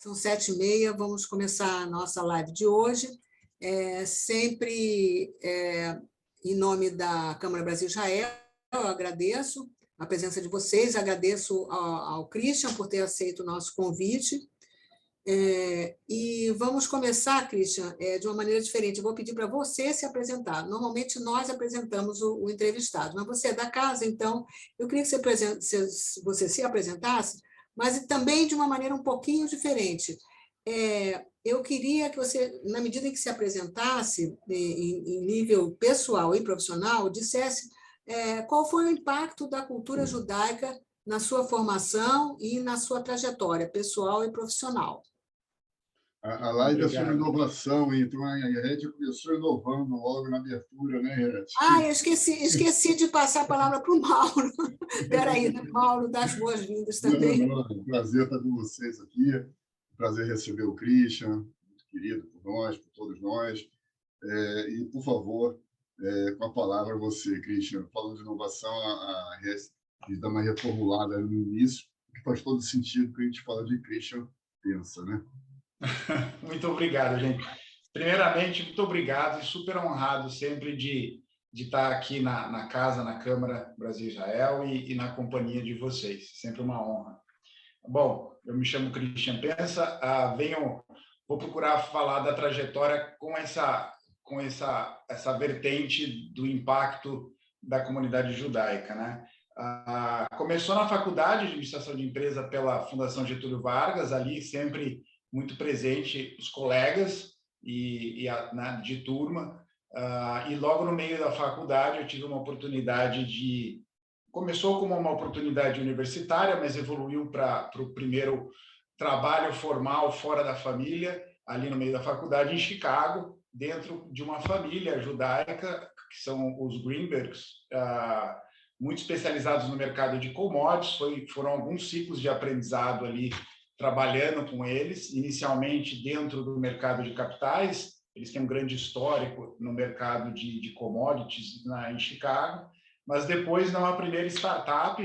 São 7h30, vamos começar a nossa live de hoje. Sempre em nome da Câmara Brasil-Israel, eu agradeço a presença de vocês, agradeço ao Christian por ter aceito o nosso convite. E vamos começar, Christian, de uma maneira diferente. Eu vou pedir para você se apresentar. Normalmente, nós apresentamos o entrevistado, mas você é da casa, então eu queria que você se apresentasse, mas também de uma maneira um pouquinho diferente. Eu queria que você, na medida em que se apresentasse, em nível pessoal e profissional, dissesse qual foi o impacto da cultura judaica na sua formação e na sua trajetória pessoal e profissional. A live é sobre inovação, então a Red começou inovando logo na abertura, né, Red? Eu esqueci de passar a palavra para o Mauro. Espera aí, Mauro, dá as boas-vindas também. Não, é um prazer estar com vocês aqui, prazer receber o Christian, muito querido por nós, por todos nós. E, por favor, com a palavra você, Christian. Falando de inovação, a Red dá uma reformulada no início, que faz todo sentido que a gente fala de Christian pensa, né? Muito obrigado, gente. Primeiramente, muito obrigado e super honrado sempre de estar aqui na casa, na Câmara Brasil-Israel e na companhia de vocês. Sempre uma honra. Bom, eu me chamo Christian Pensa, vou procurar falar da trajetória com essa vertente do impacto da comunidade judaica, né? Começou na faculdade de administração de empresa pela Fundação Getúlio Vargas, ali sempre muito presente os colegas de turma, e logo no meio da faculdade eu tive uma oportunidade começou como uma oportunidade universitária, mas evoluiu para o primeiro trabalho formal fora da família, ali no meio da faculdade, em Chicago, dentro de uma família judaica, que são os Greenbergs, muito especializados no mercado de commodities. Foram alguns ciclos de aprendizado ali, trabalhando com eles, inicialmente dentro do mercado de capitais. Eles têm um grande histórico no mercado de commodities em Chicago, mas depois, numa primeira startup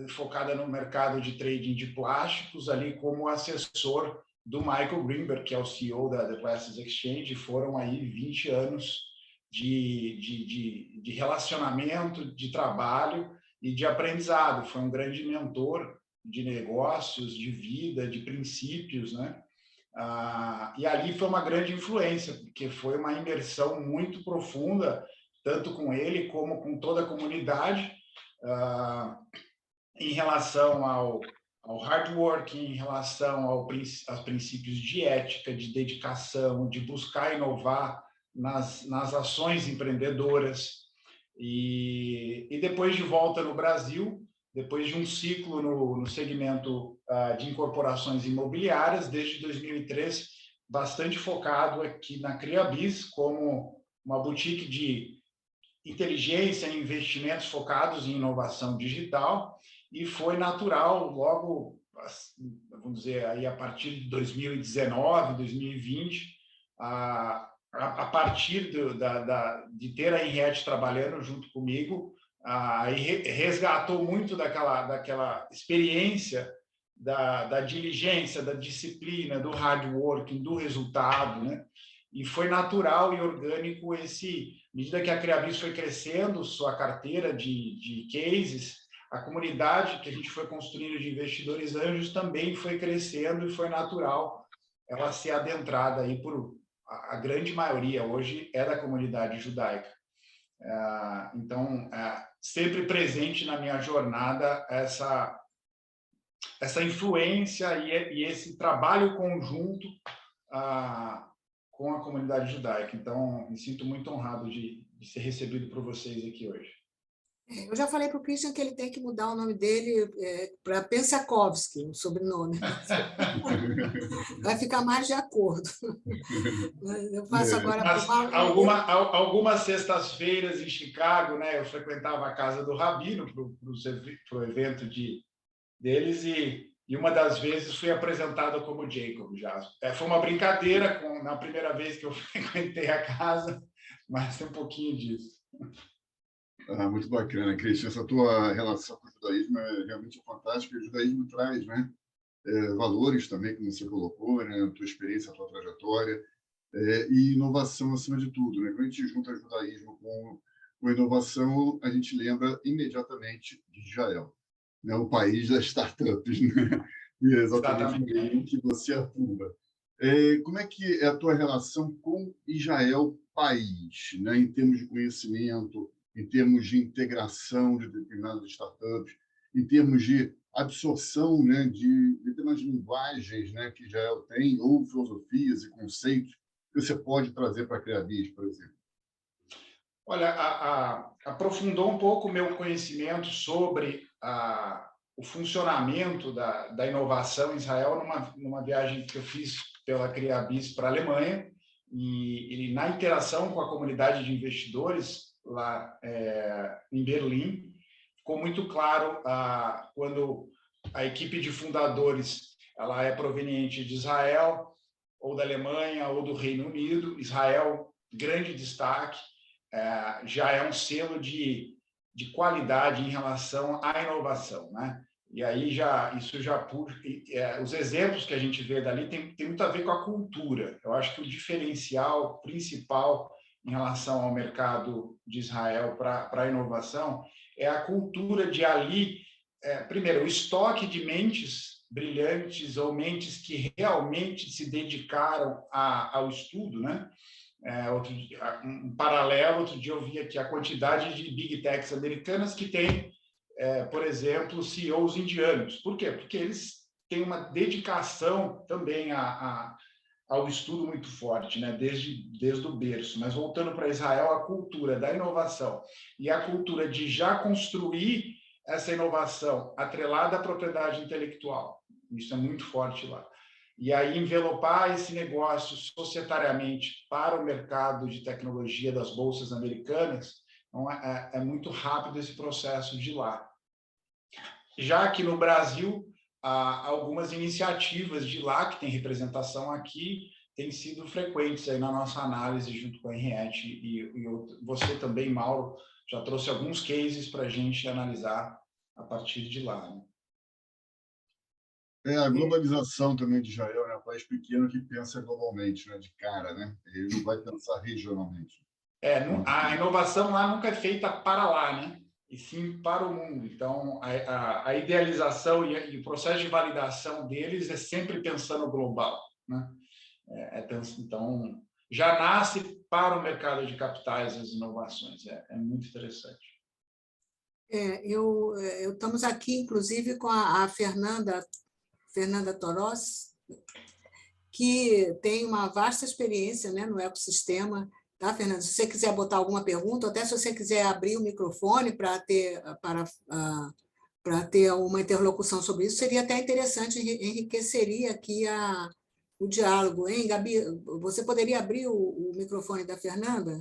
focada no mercado de trading de plásticos, ali como assessor do Michael Greenberg, que é o CEO da The Plastics Exchange. Foram aí 20 anos de relacionamento, de trabalho e de aprendizado. Foi um grande mentor de negócios, de vida, de princípios, né? E ali foi uma grande influência, porque foi uma imersão muito profunda, tanto com ele como com toda a comunidade, em relação ao hard work, em relação aos princípios de ética, de dedicação, de buscar inovar nas ações empreendedoras. E depois de volta no Brasil, depois de um ciclo no segmento de incorporações imobiliárias, desde 2003, bastante focado aqui na CreaBiz, como uma boutique de inteligência e investimentos focados em inovação digital, e foi natural, logo, vamos dizer, aí a partir de 2019, 2020, a partir de ter a Enred trabalhando junto comigo, aí resgatou muito daquela experiência da diligência, da disciplina, do hard working, do resultado, né? E foi natural e orgânico à medida que a CreaBiz foi crescendo sua carteira de cases, a comunidade que a gente foi construindo de investidores anjos também foi crescendo, e foi natural ela ser adentrada aí por a grande maioria hoje é da comunidade judaica. Então, sempre presente na minha jornada essa influência e esse trabalho conjunto com a comunidade judaica. Então, me sinto muito honrado de ser recebido por vocês aqui hoje. Eu já falei para o Christian que ele tem que mudar o nome dele para Pensakovsky, o sobrenome. Vai ficar mais de acordo. Eu faço agora algumas sextas-feiras em Chicago, né, eu frequentava a casa do Rabino para o evento deles, e uma das vezes fui apresentado como Jacob já. Foi uma brincadeira na primeira vez que eu frequentei a casa, mas tem um pouquinho disso. Muito bacana, Christian. Essa tua relação com o judaísmo é realmente fantástica. O judaísmo traz, né, valores também, como você colocou, né? A tua experiência, a tua trajetória, e inovação acima de tudo, né? Quando a gente junta judaísmo com inovação, a gente lembra imediatamente de Israel, né? O país das startups, né? E é exatamente aí que você atua. Como é que é a tua relação com Israel país, né? Em termos de conhecimento, em termos de integração de determinadas startups, em termos de absorção, né, de determinadas linguagens, né, que Israel tem, ou filosofias e conceitos que você pode trazer para a Criabis, por exemplo? Olha, aprofundou um pouco o meu conhecimento sobre o funcionamento da inovação em Israel numa viagem que eu fiz pela Criabis para a Alemanha, e na interação com a comunidade de investidores lá em Berlim, ficou muito claro quando a equipe de fundadores ela é proveniente de Israel, ou da Alemanha, ou do Reino Unido. Israel, grande destaque, já é um selo de qualidade em relação à inovação, né? E aí os exemplos que a gente vê dali tem muito a ver com a cultura. Eu acho que o diferencial principal em relação ao mercado de Israel para a inovação é a cultura de ali, primeiro, o estoque de mentes brilhantes ou mentes que realmente se dedicaram ao estudo, né? Um paralelo, outro dia eu vi aqui a quantidade de big techs americanas que tem, por exemplo, CEOs indianos. Por quê? Porque eles têm uma dedicação também ao estudo muito forte, né? desde o berço. Mas voltando para Israel, a cultura da inovação e a cultura de já construir essa inovação atrelada à propriedade intelectual, isso é muito forte lá. E aí envelopar esse negócio societariamente para o mercado de tecnologia das bolsas americanas, então é muito rápido esse processo de lá. Já que no Brasil, algumas iniciativas de lá, que tem representação aqui, têm sido frequentes aí na nossa análise junto com a Henriette e você também, Mauro, já trouxe alguns cases para a gente analisar a partir de lá, né? A globalização também de Israel, né? Um país pequeno que pensa globalmente, né? De cara, né? Ele não vai pensar regionalmente. A inovação lá nunca é feita para lá, né? E sim para o mundo. Então, a idealização e o processo de validação deles é sempre pensando global, né? Então, já nasce para o mercado de capitais as inovações. É muito interessante. Estamos aqui, inclusive, com a Fernanda Toros, que tem uma vasta experiência, né, no ecossistema. Tá, Fernanda? Se você quiser botar alguma pergunta, até se você quiser abrir o microfone para ter uma interlocução sobre isso, seria até interessante, enriqueceria aqui o diálogo. Hein, Gabi? Você poderia abrir o microfone da Fernanda?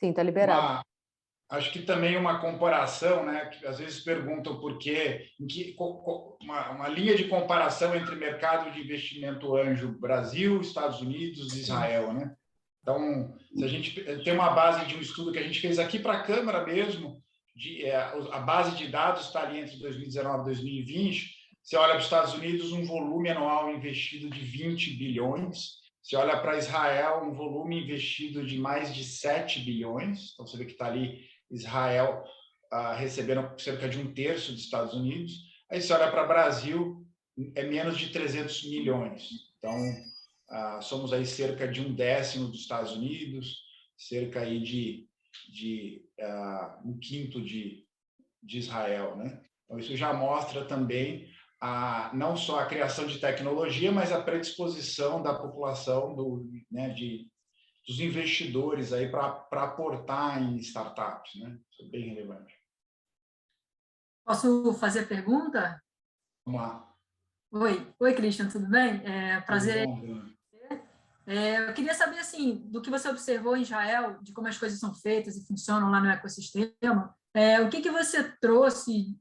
Sim, está liberado. Acho que também uma comparação, né? Que às vezes perguntam por quê, uma linha de comparação entre mercado de investimento anjo Brasil, Estados Unidos e Israel, né? Então, se a gente tem uma base de um estudo que a gente fez aqui para a Câmara mesmo, a base de dados está ali entre 2019 e 2020, você olha para os Estados Unidos, um volume anual investido de 20 bilhões, você olha para Israel, um volume investido de mais de 7 bilhões, então você vê que está ali Israel recebendo cerca de 1/3 dos Estados Unidos, aí você olha para o Brasil, é menos de 300 milhões, então somos aí cerca de 1/10 dos Estados Unidos, cerca aí de 1/5 de Israel, né? Então isso já mostra também não só a criação de tecnologia, mas a predisposição da população, dos investidores aí para aportar em startups, né? Isso é bem relevante. Posso fazer pergunta? Vamos lá. Oi, Christian, tudo bem? Prazer. Tudo bom, eu queria saber, assim, do que você observou em Israel, de como as coisas são feitas e funcionam lá no ecossistema, o que você trouxe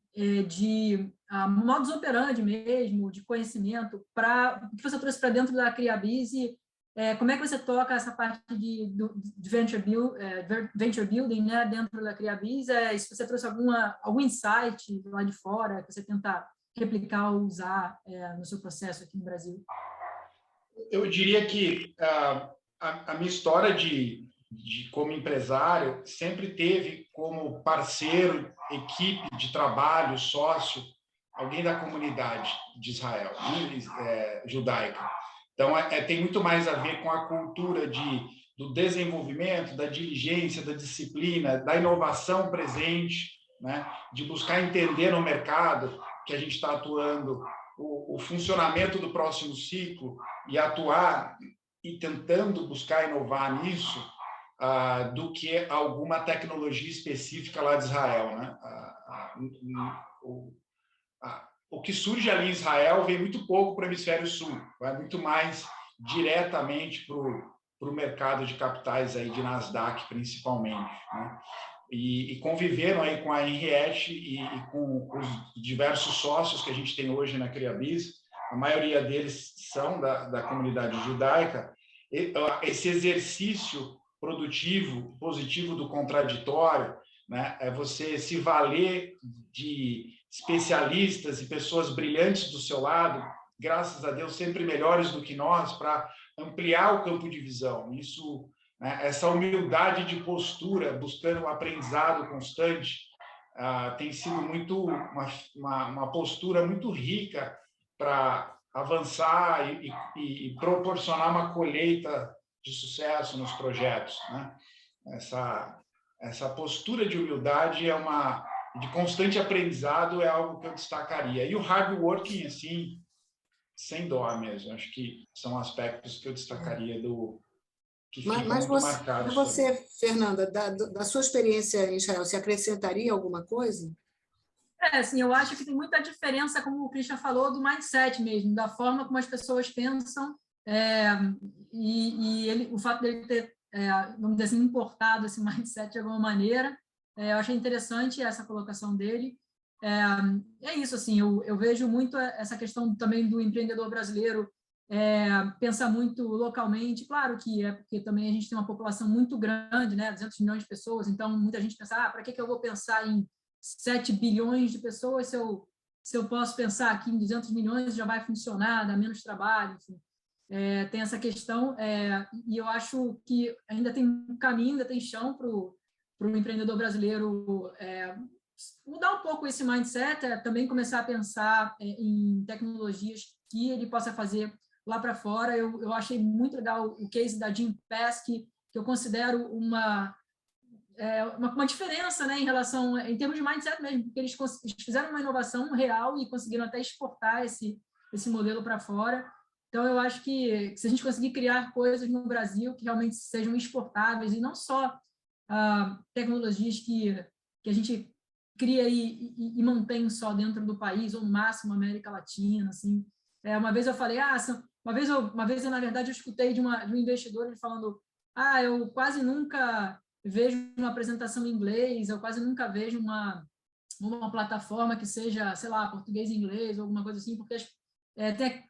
de modus operandi mesmo, de conhecimento, o que você trouxe para dentro da Criabis e como é que você toca essa parte de venture building, né, dentro da Criabis? Se você trouxe algum insight lá de fora que você tenta replicar ou usar no seu processo aqui no Brasil? Eu diria que a minha história como empresário sempre teve como parceiro, equipe de trabalho, sócio, alguém da comunidade de Israel, judaica. Então, tem muito mais a ver com a cultura do desenvolvimento, da diligência, da disciplina, da inovação presente, né? De buscar entender no mercado que a gente está atuando, o funcionamento do próximo ciclo e atuar e tentando buscar inovar nisso, do que alguma tecnologia específica lá de Israel, né? O que surge ali em Israel vem muito pouco para o hemisfério sul, vai muito mais diretamente para o mercado de capitais aí de Nasdaq, principalmente, né? E conviveram aí com a Henriette e com os diversos sócios que a gente tem hoje na Criabis, a maioria deles são da comunidade judaica. Esse exercício produtivo, positivo do contraditório, né, é você se valer de especialistas e pessoas brilhantes do seu lado, graças a Deus sempre melhores do que nós, para ampliar o campo de visão. Isso, né, essa humildade de postura, buscando um aprendizado constante, tem sido muito uma postura muito rica para avançar e proporcionar uma colheita de sucesso nos projetos, né? Essa postura de humildade de constante aprendizado é algo que eu destacaria. E o hard working, assim, sem dó mesmo. Acho que são aspectos que eu destacaria que ficam muito marcados. Mas você, Fernanda, da sua experiência em Israel, se acrescentaria alguma coisa? Assim, eu acho que tem muita diferença, como o Christian falou, do mindset mesmo, da forma como as pessoas pensam, o fato dele ter, vamos dizer assim, importado esse mindset de alguma maneira, eu achei interessante essa colocação dele. É isso, assim, eu vejo muito essa questão também do empreendedor brasileiro pensar muito localmente, claro que porque também a gente tem uma população muito grande, né, 200 milhões de pessoas, então muita gente pensa, para que eu vou pensar em 7 bilhões de pessoas se eu posso pensar aqui em 200 milhões já vai funcionar, dá menos trabalho, enfim. Tem essa questão, e eu acho que ainda tem um caminho, ainda tem chão para o empreendedor brasileiro mudar um pouco esse mindset, também começar a pensar em tecnologias que ele possa fazer lá para fora. Eu achei muito legal o case da Gympass, que eu considero uma diferença, né, em termos de mindset mesmo, porque eles fizeram uma inovação real e conseguiram até exportar esse modelo para fora. Então, eu acho que se a gente conseguir criar coisas no Brasil que realmente sejam exportáveis e não só tecnologias que a gente cria e mantém só dentro do país, ou no máximo América Latina, assim. Uma vez eu falei, uma vez na verdade, eu escutei de um investidor ele falando, eu quase nunca vejo uma apresentação em inglês, eu quase nunca vejo uma plataforma que seja, sei lá, português e inglês, ou alguma coisa assim, porque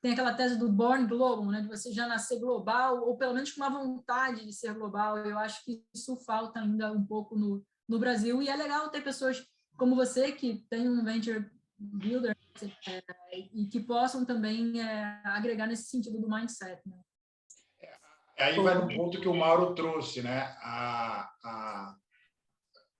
tem aquela tese do born global, né, de você já nascer global, ou pelo menos com uma vontade de ser global. Eu acho que isso falta ainda um pouco no Brasil, e é legal ter pessoas como você, que tem um venture builder, e que possam também agregar nesse sentido do mindset, né? Aí vai no ponto que o Mauro trouxe, né?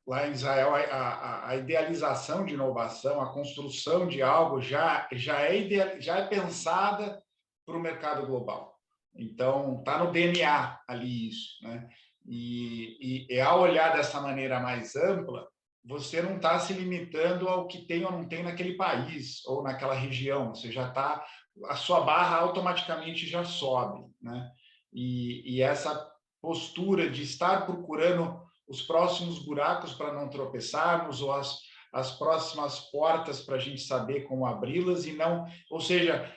Lá em Israel, a idealização de inovação, a construção de algo já é pensada para o mercado global. Então, está no DNA ali isso, né? E ao olhar dessa maneira mais ampla, você não está se limitando ao que tem ou não tem naquele país ou naquela região. Você já está, a sua barra automaticamente já sobe, né? E essa postura de estar procurando os próximos buracos para não tropeçarmos, ou as próximas portas para a gente saber como abri-las, e não, ou seja,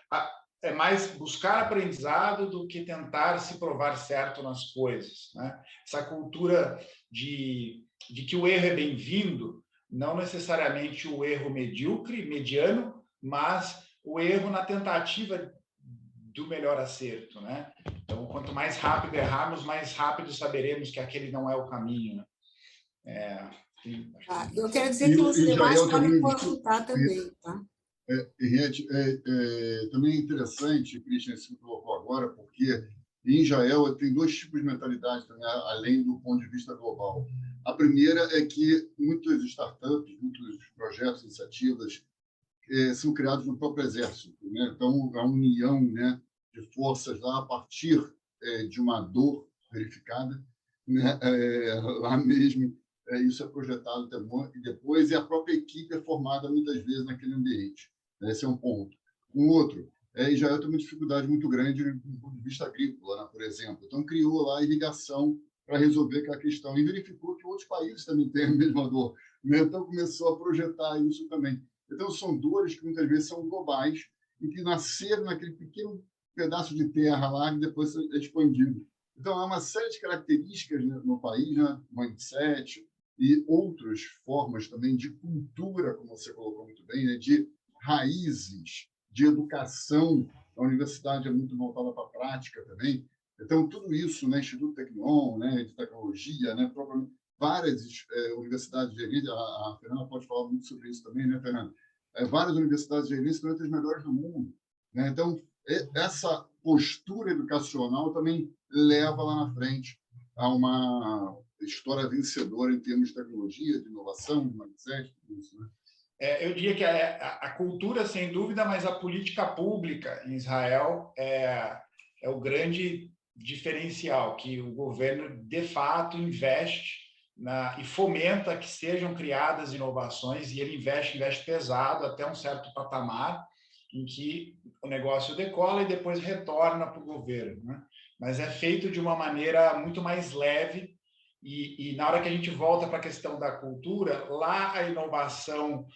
é mais buscar aprendizado do que tentar se provar certo nas coisas, né? Essa cultura de que o erro é bem-vindo, não necessariamente o erro medíocre, mediano, mas o erro na tentativa do melhor acerto, né? Então, quanto mais rápido errarmos, mais rápido saberemos que aquele não é o caminho, né? Eu quero dizer que os demais podem consultar também, tá? Henriette, também é interessante, Christian, isso que você colocou agora, porque em Israel tem dois tipos de mentalidade também, além do ponto de vista global. A primeira é que muitas startups, muitos projetos, iniciativas são criados no próprio exército, né? Então, a união, né, de forças lá a partir de uma dor verificada, né? Lá mesmo, isso é projetado e depois a própria equipe é formada muitas vezes naquele ambiente. Esse é um ponto. Um outro, Israel tem uma dificuldade muito grande do ponto de vista agrícola, né, por exemplo. Então, criou lá a irrigação para resolver aquela questão e verificou que outros países também têm a mesma dor, né? Então, começou a projetar isso também. Então, são dores que muitas vezes são globais e que nasceram naquele pequeno pedaço de terra lá e depois é expandido. Então, há uma série de características, né, no país, né, mindset e outras formas também de cultura, como você colocou muito bem, né, de raízes, de educação. A universidade é muito voltada para a prática também. Então, tudo isso, né, Instituto Tecnon, né, de tecnologia, né, várias universidades de elite, a Fernanda pode falar muito sobre isso também, né, Fernanda? Várias universidades de elite são entre as melhores do mundo, né? Então, essa postura educacional também leva lá na frente a uma história vencedora em termos de tecnologia, de inovação, de mindset, tudo isso, né? Eu diria que a cultura, sem dúvida, mas a política pública em Israel é o grande diferencial, que o governo, de fato, investe e fomenta que sejam criadas inovações, e ele investe pesado até um certo patamar em que o negócio decola e depois retorna para o governo, né? Mas é feito de uma maneira muito mais leve e na hora que a gente volta para a questão da cultura, lá a inovação,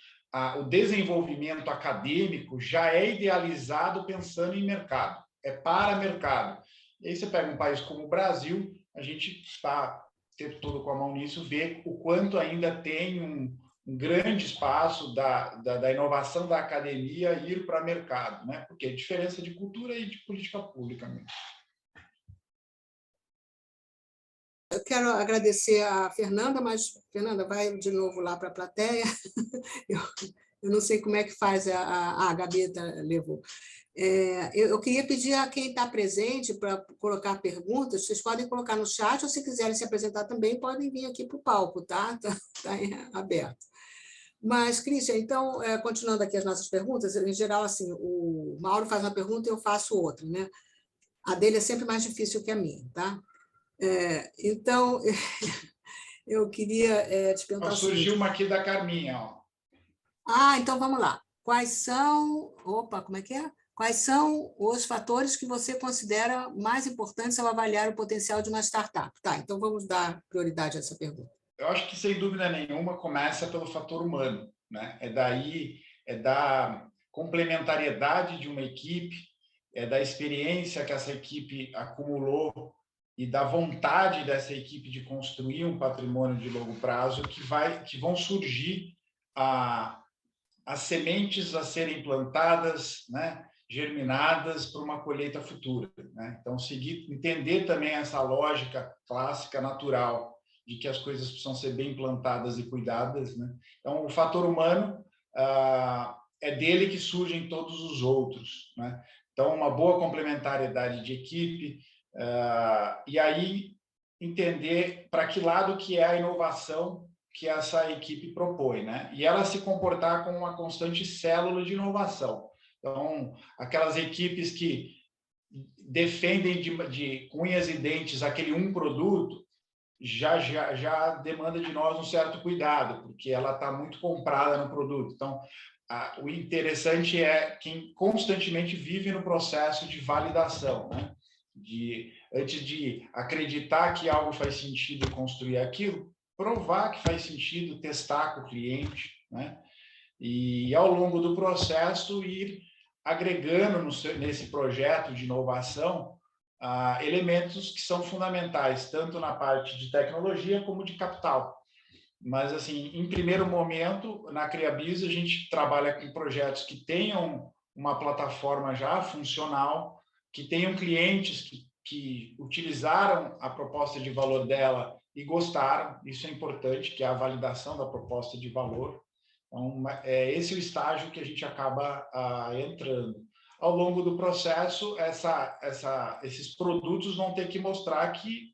o desenvolvimento acadêmico já é idealizado pensando em mercado, é para mercado. E aí você pega um país como o Brasil, a gente está o tempo todo com a mão nisso, vê o quanto ainda tem um grande espaço da inovação da academia ir para mercado, né? Porque é diferença de cultura e de política pública mesmo. Eu quero agradecer a Fernanda, mas, Fernanda, vai de novo lá para a plateia. Eu não sei como é que faz, a Gabi levou. Eu queria pedir a quem está presente para colocar perguntas, vocês podem colocar no chat, ou se quiserem se apresentar também, podem vir aqui para o palco, tá? Está aberto. Mas, Christian, então, continuando aqui as nossas perguntas, em geral, assim, o Mauro faz uma pergunta e eu faço outra, né? A dele é sempre mais difícil que a minha, tá? Então, eu queria te perguntar o seguinte. Surgiu uma aqui da Carminha, ó. Então vamos lá. Quais são... Opa, como é que é? Quais são os fatores que você considera mais importantes ao avaliar o potencial de uma startup? Tá, então vamos dar prioridade a essa pergunta. Eu acho que, sem dúvida nenhuma, começa pelo fator humano, né? É da complementariedade de uma equipe, é da experiência que essa equipe acumulou e da vontade dessa equipe de construir um patrimônio de longo prazo que vão surgir as sementes a serem plantadas, né, germinadas para uma colheita futura, né? Então, entender também essa lógica clássica, natural, de que as coisas precisam ser bem plantadas e cuidadas, né? Então, o fator humano é dele que surgem todos os outros, né? Então, uma boa complementariedade de equipe, e aí entender para que lado que é a inovação que essa equipe propõe, né? E ela se comportar como uma constante célula de inovação. Então, aquelas equipes que defendem de unhas e dentes aquele um produto, já demanda de nós um certo cuidado, porque ela está muito comprada no produto. Então, o interessante é quem constantemente vive no processo de validação, né? Antes de acreditar que algo faz sentido construir aquilo, provar que faz sentido, testar com o cliente, né? E, ao longo do processo, ir agregando nesse projeto de inovação elementos que são fundamentais, tanto na parte de tecnologia como de capital. Mas, assim, em primeiro momento, na Criabiz, a gente trabalha com projetos que tenham uma plataforma já funcional, que tenham clientes que utilizaram a proposta de valor dela e gostaram. Isso é importante, que é a validação da proposta de valor. Então, esse é o estágio que a gente acaba entrando. Ao longo do processo, esses produtos vão ter que mostrar que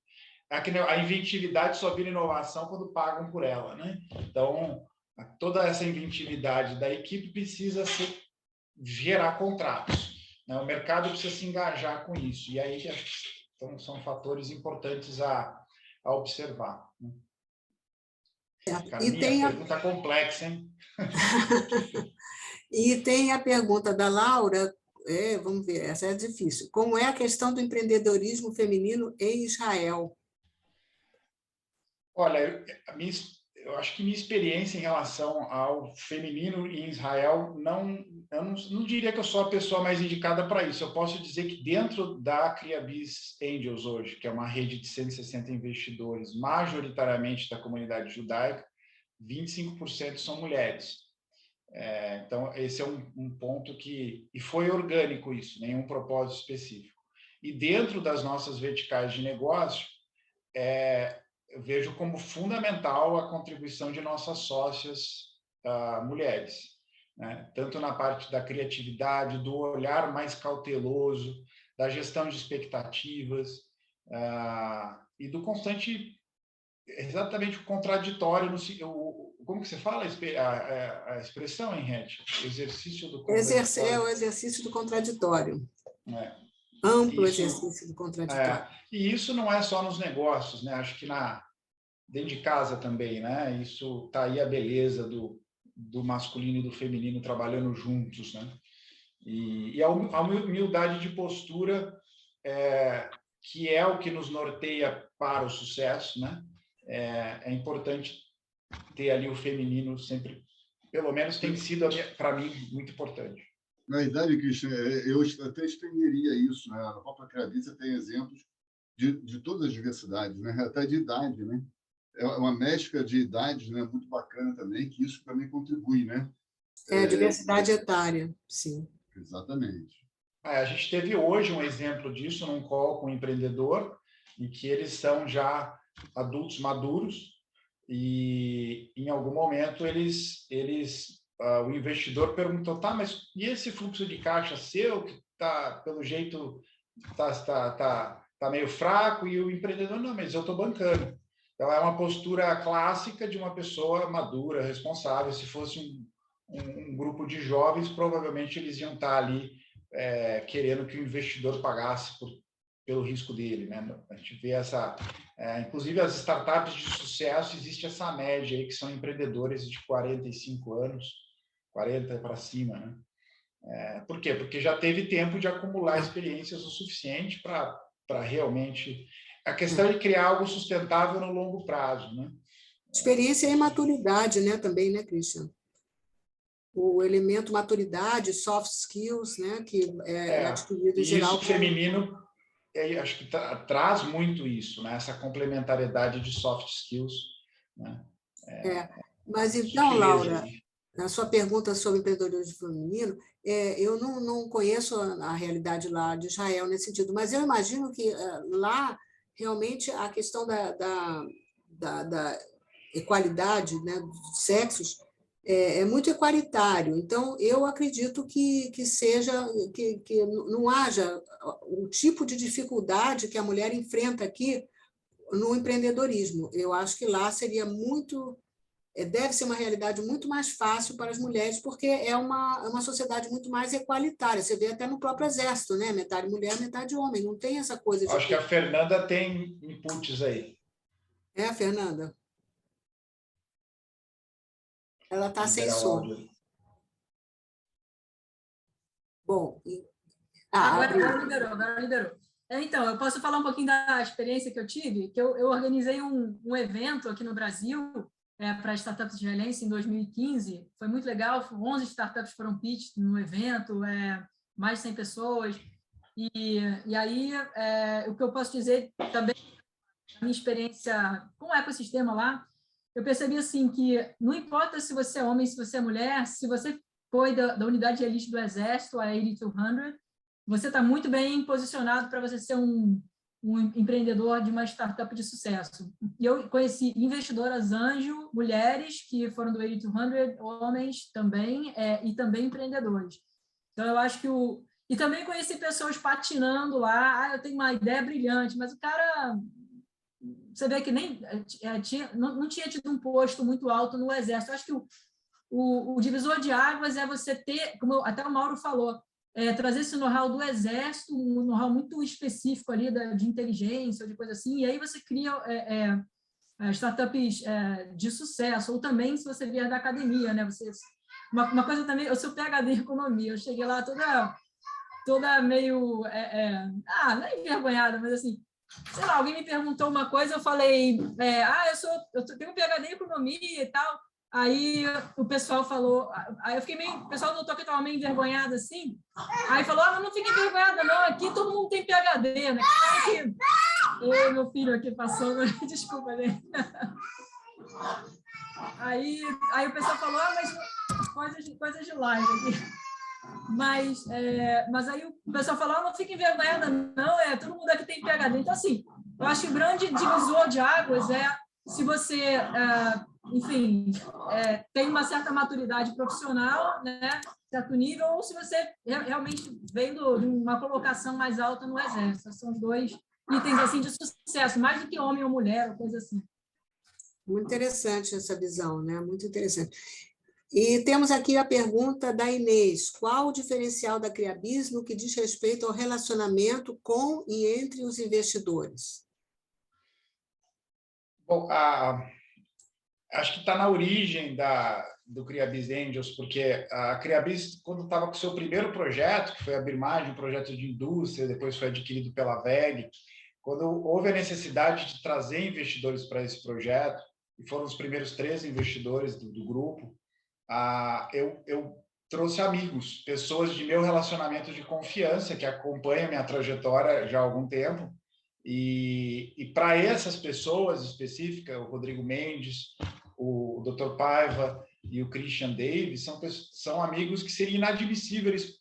a inventividade só vira inovação quando pagam por ela, né? Então, toda essa inventividade da equipe precisa gerar contratos, né? O mercado precisa se engajar com isso. E aí então, são fatores importantes a observar. Carminha, pergunta complexa, hein? E tem a pergunta da Laura, vamos ver, essa é difícil. Como é a questão do empreendedorismo feminino em Israel? Olha, eu acho que minha experiência em relação ao feminino em Israel, eu não diria que eu sou a pessoa mais indicada para isso. Eu posso dizer que dentro da CriaBiz Angels hoje, que é uma rede de 160 investidores, majoritariamente da comunidade judaica, 25% são mulheres. Então, esse é um ponto e foi orgânico isso, nenhum propósito específico. E dentro das nossas verticais de negócio, eu vejo como fundamental a contribuição de nossas sócias mulheres, né? Tanto na parte da criatividade, do olhar mais cauteloso, da gestão de expectativas e do constante, exatamente o contraditório, como que você fala a expressão, Henriette? Exercício do contraditório. É o exercício do contraditório. Amplo exercício do contraditório. E isso não é só nos negócios, né? Acho que dentro de casa também, né? Isso está aí a beleza do masculino e do feminino trabalhando juntos, né? E a humildade de postura, que é o que nos norteia para o sucesso, né? É importante ter ali o feminino sempre, pelo menos tem sido, para mim, muito importante. Na verdade, Christian, eu até estenderia isso, né? Na própria CriaBiz você tem exemplos de todas as diversidades, né? Até de idade, né? É uma mescla de idades, né? Muito bacana também, que isso também contribui, né? Diversidade etária, sim. Exatamente. A gente teve hoje um exemplo disso num call com um empreendedor, em que eles são já adultos maduros e, em algum momento, o investidor perguntou, tá, mas e esse fluxo de caixa seu, que tá, pelo jeito, tá meio fraco, e o empreendedor, não, mas eu estou bancando. Então, é uma postura clássica de uma pessoa madura, responsável. Se fosse um grupo de jovens, provavelmente eles iam estar ali querendo que o investidor pagasse pelo risco dele, né? A gente vê inclusive as startups de sucesso, existe essa média aí, que são empreendedores de 45 anos, 40 para cima, né? Por quê? Porque já teve tempo de acumular experiências o suficiente para realmente... A questão é de criar algo sustentável no longo prazo, né? Experiência e maturidade, né, também, né, Christian? O elemento maturidade, soft skills, né, que é adquirido em geral. Isso feminino, acho que traz muito isso, né, essa complementariedade de soft skills, né? Mas então, Laura, a sua pergunta sobre empreendedorismo feminino, eu não conheço a realidade lá de Israel nesse sentido, mas eu imagino que lá realmente a questão da equalidade, né, dos sexos é muito equalitário. Então, eu acredito que não haja o tipo de dificuldade que a mulher enfrenta aqui no empreendedorismo. Eu acho que lá seria deve ser uma realidade muito mais fácil para as mulheres, porque é uma sociedade muito mais equalitária. Você vê até no próprio exército, né? Metade mulher, metade homem. Não tem essa coisa de... Acho que a Fernanda tem inputs aí. Fernanda? Ela está sem som. Bom... Agora liberou. Então, eu posso falar um pouquinho da experiência que eu tive, que eu organizei um evento aqui no Brasil para startups israelenses em 2015. Foi muito legal, 11 startups foram pitch no evento, mais de 100 pessoas. E aí, o que eu posso dizer também, a minha experiência com o ecossistema lá, eu percebi assim que não importa se você é homem, se você é mulher, se você foi da unidade de elite do Exército, a 8200, você está muito bem posicionado para você ser um um empreendedor de uma startup de sucesso. E eu conheci investidoras anjo, mulheres que foram do 8200, homens também, e também empreendedores. Então, eu acho que E também conheci pessoas patinando lá, eu tenho uma ideia brilhante, mas o cara... Você vê que nem não tinha tido um posto muito alto no Exército. Eu acho que o divisor de águas é você ter, como até o Mauro falou, trazer esse know-how do Exército, um know-how muito específico ali de inteligência, ou de coisa assim, e aí você cria startups de sucesso, ou também se você vier da academia, né? Uma coisa também, eu sou PhD em economia, eu cheguei lá toda meio, não é envergonhada, mas assim, sei lá, alguém me perguntou uma coisa, eu falei, eu tenho um PhD em economia e tal. Aí o pessoal falou, aí eu fiquei o pessoal notou que eu estava meio envergonhada assim. Aí falou, mas não fique envergonhada não, aqui todo mundo tem PhD, né? Ei, meu filho aqui passando, desculpa, né? Aí o pessoal falou, mas coisas de live aqui. Mas aí o pessoal falou, não fique envergonhada não, todo mundo aqui tem PhD. Então, assim, eu acho que o grande divisor de águas é se você, enfim, tem uma certa maturidade profissional, né, certo nível, ou se você realmente vem de uma colocação mais alta no Exército. São os dois itens assim, de sucesso, mais do que homem ou mulher, ou coisa assim. Muito interessante essa visão, né? Muito interessante. E temos aqui a pergunta da Inês. Qual o diferencial da Criabis no que diz respeito ao relacionamento com e entre os investidores? Bom, acho que está na origem do Criabis Angels, porque a Criabis, quando estava com o seu primeiro projeto, que foi a Birmagem, um projeto de indústria, depois foi adquirido pela VEG, quando houve a necessidade de trazer investidores para esse projeto, e foram os primeiros 3 investidores do grupo, eu trouxe amigos, pessoas de meu relacionamento de confiança, que acompanham minha trajetória já há algum tempo, e para essas pessoas específicas, o Rodrigo Mendes, o Dr. Paiva e o Christian Davis, são amigos que seria inadmissível eles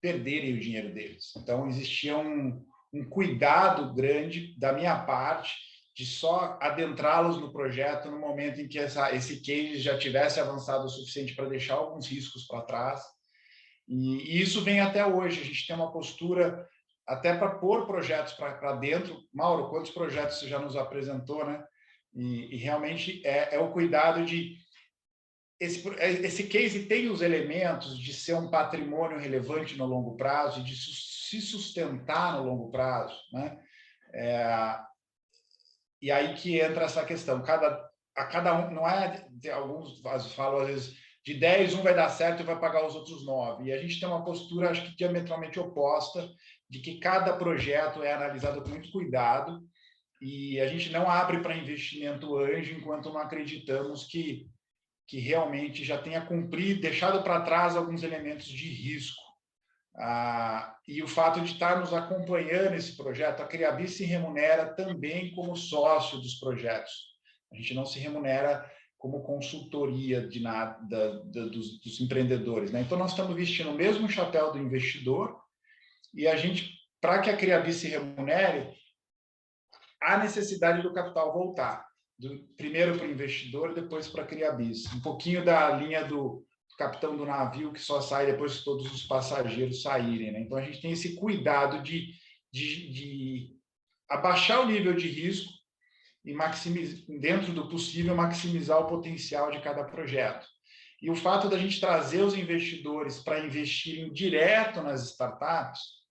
perderem o dinheiro deles. Então, existia um cuidado grande da minha parte de só adentrá-los no projeto no momento em que esse case já tivesse avançado o suficiente para deixar alguns riscos para trás. E isso vem até hoje. A gente tem uma postura até para pôr projetos para dentro. Mauro, quantos projetos você já nos apresentou, né? E realmente é o cuidado de... Esse case tem os elementos de ser um patrimônio relevante no longo prazo e de se sustentar no longo prazo, né? E aí que entra essa questão. A cada um, não é... Alguns falam, às vezes, de 10, um vai dar certo e vai pagar os outros 9. E a gente tem uma postura, acho que diametralmente oposta, de que cada projeto é analisado com muito cuidado e a gente não abre para investimento anjo enquanto não acreditamos que realmente já tenha cumprido, deixado para trás alguns elementos de risco. E o fato de estarmos acompanhando esse projeto, a Criabis se remunera também como sócio dos projetos. A gente não se remunera como consultoria de nada dos empreendedores, né? Então, nós estamos vestindo o mesmo chapéu do investidor e a gente, para que a Criabis se remunere, há necessidade do capital voltar. Primeiro para o investidor e depois para a Criabis. Um pouquinho da linha do capitão do navio que só sai depois que todos os passageiros saírem, né? Então, a gente tem esse cuidado de abaixar o nível de risco e dentro do possível, maximizar o potencial de cada projeto. E o fato da gente trazer os investidores para investirem direto nas startups,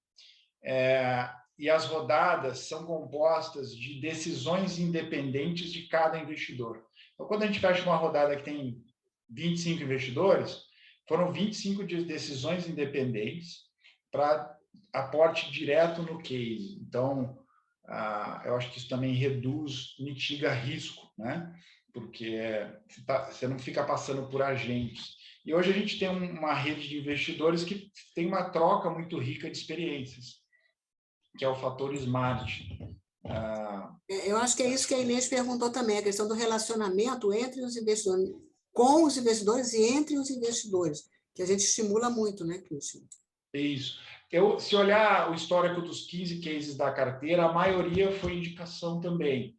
e as rodadas são compostas de decisões independentes de cada investidor. Então, quando a gente fecha uma rodada que tem 25 investidores, foram 25 decisões independentes para aporte direto no case. Então, eu acho que isso também mitiga risco, né? Porque você não fica passando por agentes. E hoje a gente tem uma rede de investidores que tem uma troca muito rica de experiências, que é o fator SMART. Eu acho que é isso que a Inês perguntou também, a questão do relacionamento entre os investidores, com os investidores e entre os investidores, que a gente estimula muito, né, Christian? É isso. Se olhar o histórico dos 15 cases da carteira, a maioria foi indicação também.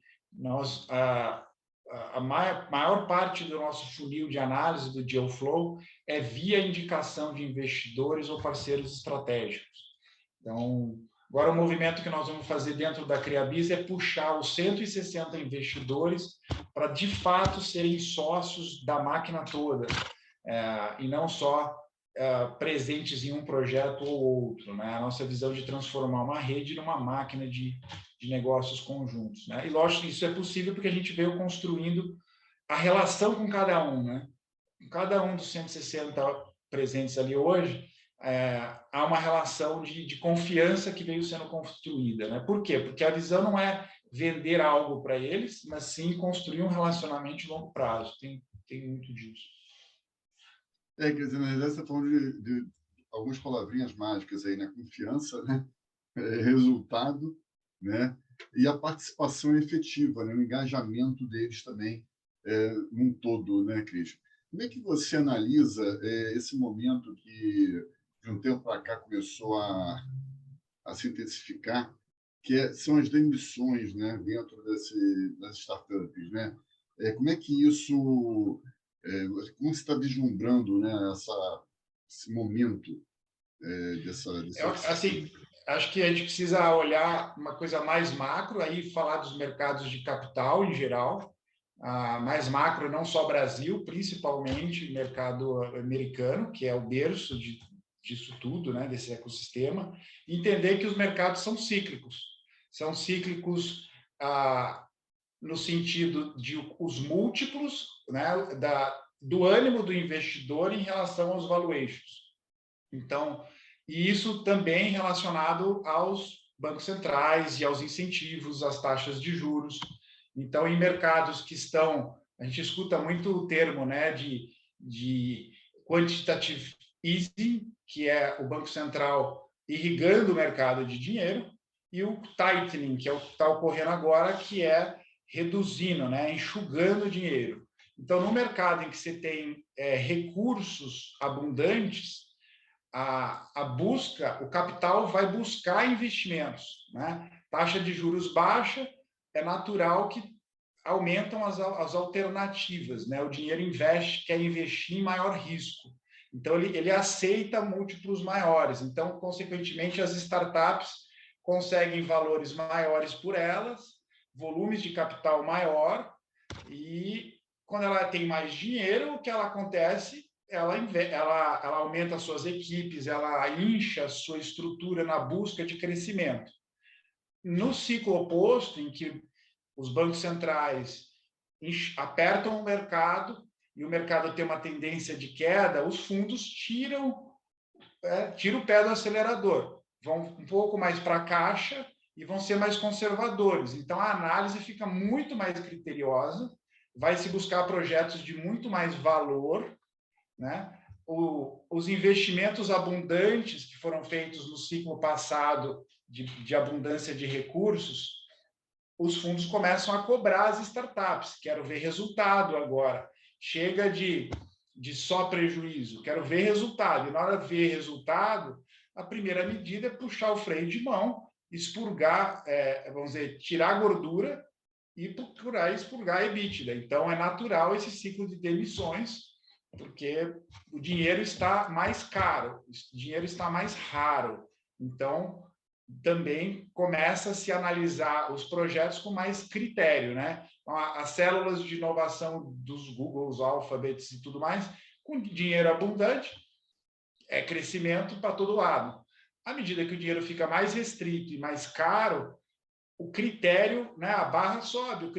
A maior parte do nosso funil de análise do deal flow é via indicação de investidores ou parceiros estratégicos. Então, agora o movimento que nós vamos fazer dentro da Criabis é puxar os 160 investidores para, de fato, serem sócios da máquina toda, e não só presentes em um projeto ou outro, né? A nossa visão de transformar uma rede numa máquina de negócios conjuntos, né? E lógico que isso é possível porque a gente veio construindo a relação com cada um, né? Com cada um dos 160 presentes ali hoje, há uma relação de confiança que veio sendo construída, né? Por quê? Porque a visão não é vender algo para eles, mas sim construir um relacionamento de longo prazo. Tem muito disso. Quer dizer, na verdade, você está falando de algumas palavrinhas mágicas aí, né? Confiança, né? Resultado, né? E a participação efetiva, né? O engajamento deles também num todo, né, Cris? Como é que você analisa esse momento que, de um tempo para cá, começou a se intensificar, são as demissões, né, dentro das startups, né? Como é que isso... como você está vislumbrando, né, esse momento assim, acho que a gente precisa olhar uma coisa mais macro, aí falar dos mercados de capital em geral, mais macro, não só Brasil, principalmente mercado americano, que é o berço disso tudo, né, desse ecossistema, entender que os mercados são cíclicos. São cíclicos no sentido de os múltiplos, né, do ânimo do investidor em relação aos valuations. Então, e isso também relacionado aos bancos centrais e aos incentivos, às taxas de juros. Então, em mercados que estão... A gente escuta muito o termo, né, de quantitative easing, que é o Banco Central irrigando o mercado de dinheiro, e o tightening, que é o que está ocorrendo agora, que é reduzindo, né, enxugando o dinheiro. Então, no mercado em que você tem recursos abundantes, a busca, o capital vai buscar investimentos, né? Taxa de juros baixa, é natural que aumentam as alternativas, né? O dinheiro quer investir em maior risco. Então, ele aceita múltiplos maiores. Então, consequentemente, as startups conseguem valores maiores por elas, volumes de capital maior, e quando ela tem mais dinheiro, o que ela acontece? Ela aumenta suas equipes, ela incha sua estrutura na busca de crescimento. No ciclo oposto, em que os bancos centrais apertam o mercado e o mercado tem uma tendência de queda, os fundos tiram o pé do acelerador, vão um pouco mais para a caixa e vão ser mais conservadores. Então, a análise fica muito mais criteriosa, vai se buscar projetos de muito mais valor, né? Os investimentos abundantes que foram feitos no ciclo passado de abundância de recursos, os fundos começam a cobrar as startups. Quero ver resultado agora. Chega de só prejuízo, quero ver resultado. E na hora de ver resultado, a primeira medida é puxar o freio de mão, expurgar, vamos dizer, tirar a gordura e procurar expurgar a EBITDA. Então, é natural esse ciclo de demissões, porque o dinheiro está mais caro, o dinheiro está mais raro. Então, também começa a se analisar os projetos com mais critério, né? As células de inovação dos Googles, Alphabets e tudo mais, com dinheiro abundante, é crescimento para todo lado. À medida que o dinheiro fica mais restrito e mais caro, o critério, né, a barra sobe,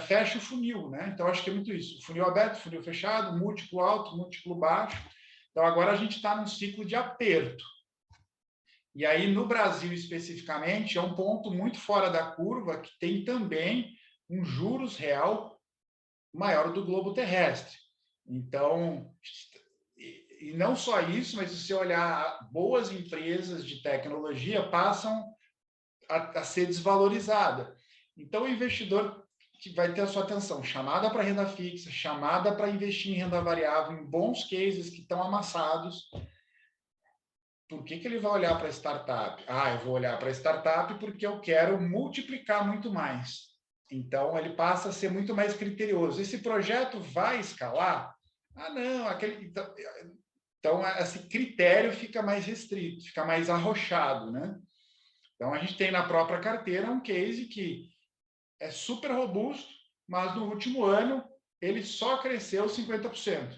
fecha o funil, né? Então, acho que é muito isso. Funil aberto, funil fechado, múltiplo alto, múltiplo baixo. Então, agora a gente está num ciclo de aperto. E aí, no Brasil, especificamente, é um ponto muito fora da curva, que tem também um juros real maior do globo terrestre. Então, e não só isso, mas se você olhar, boas empresas de tecnologia passam a ser desvalorizada. Então, o investidor que vai ter a sua atenção chamada para renda fixa, chamada para investir em renda variável, em bons cases que estão amassados, por que ele vai olhar para a startup? Ah, eu vou olhar para a startup porque eu quero multiplicar muito mais. Então, ele passa a ser muito mais criterioso. Esse projeto vai escalar? Ah, não, aquele... Então, esse critério fica mais restrito, fica mais arrochado, né? Então, a gente tem na própria carteira um case que é super robusto, mas no último ano ele só cresceu 50%.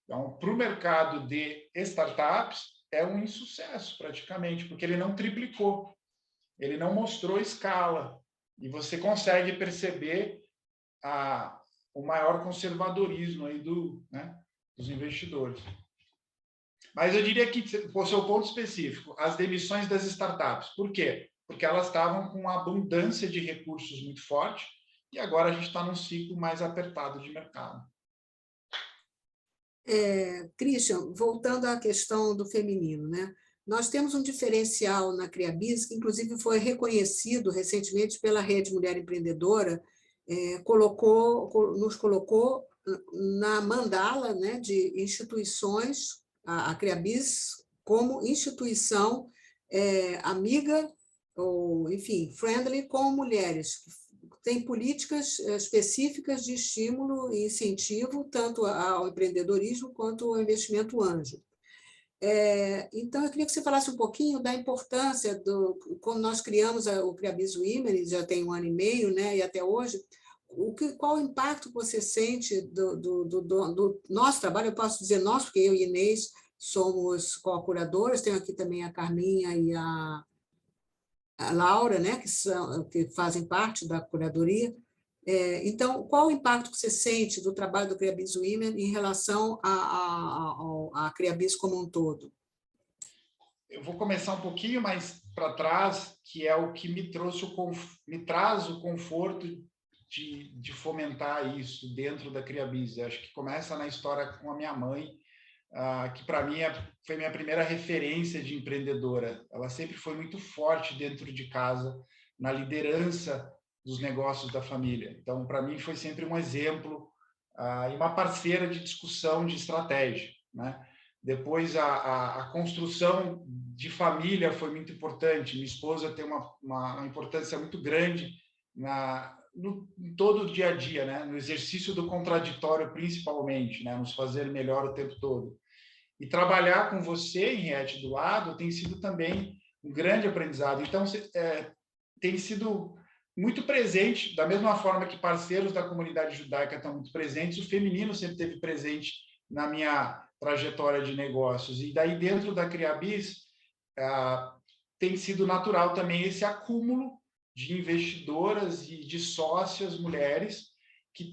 Então, para o mercado de startups, é um insucesso praticamente, porque ele não triplicou, ele não mostrou escala, e você consegue perceber o maior conservadorismo aí dos investidores. Mas eu diria que, por seu ponto específico, as demissões das startups. Por quê? Porque elas estavam com uma abundância de recursos muito forte e agora a gente está num ciclo mais apertado de mercado. Christian, voltando à questão do feminino, né? Nós temos um diferencial na Criabis, que inclusive foi reconhecido recentemente pela Rede Mulher Empreendedora, nos colocou na mandala, né, de instituições, a Criabis como instituição amiga, ou, enfim, friendly com mulheres, tem políticas específicas de estímulo e incentivo tanto ao empreendedorismo quanto ao investimento anjo. Então, eu queria que você falasse um pouquinho da importância como nós criamos o Criabis Women, já tem 1 ano e meio, né, e até hoje, qual o impacto você sente do nosso trabalho? Eu posso dizer nós, porque eu e Inês somos co-curadoras, tenho aqui também a Carminha e a Laura, né, que fazem parte da curadoria. Então, qual o impacto que você sente do trabalho do Criabis Women em relação à Criabis como um todo? Eu vou começar um pouquinho mais para trás, que é o que me traz o conforto de fomentar isso dentro da Criabis. Acho que começa na história com a minha mãe, que para mim foi minha primeira referência de empreendedora. Ela sempre foi muito forte dentro de casa, na liderança dos negócios da família. Então, para mim, foi sempre um exemplo e uma parceira de discussão de estratégia, né? Depois, a construção de família foi muito importante. Minha esposa tem uma importância muito grande em todo o dia a dia, né? No exercício do contraditório, principalmente, né? Nos fazer melhor o tempo todo. E trabalhar com você, Henriette, do lado, tem sido também um grande aprendizado. Então, tem sido muito presente, da mesma forma que parceiros da comunidade judaica estão muito presentes, o feminino sempre esteve presente na minha trajetória de negócios. E daí, dentro da Criabis, tem sido natural também esse acúmulo de investidoras e de sócias mulheres que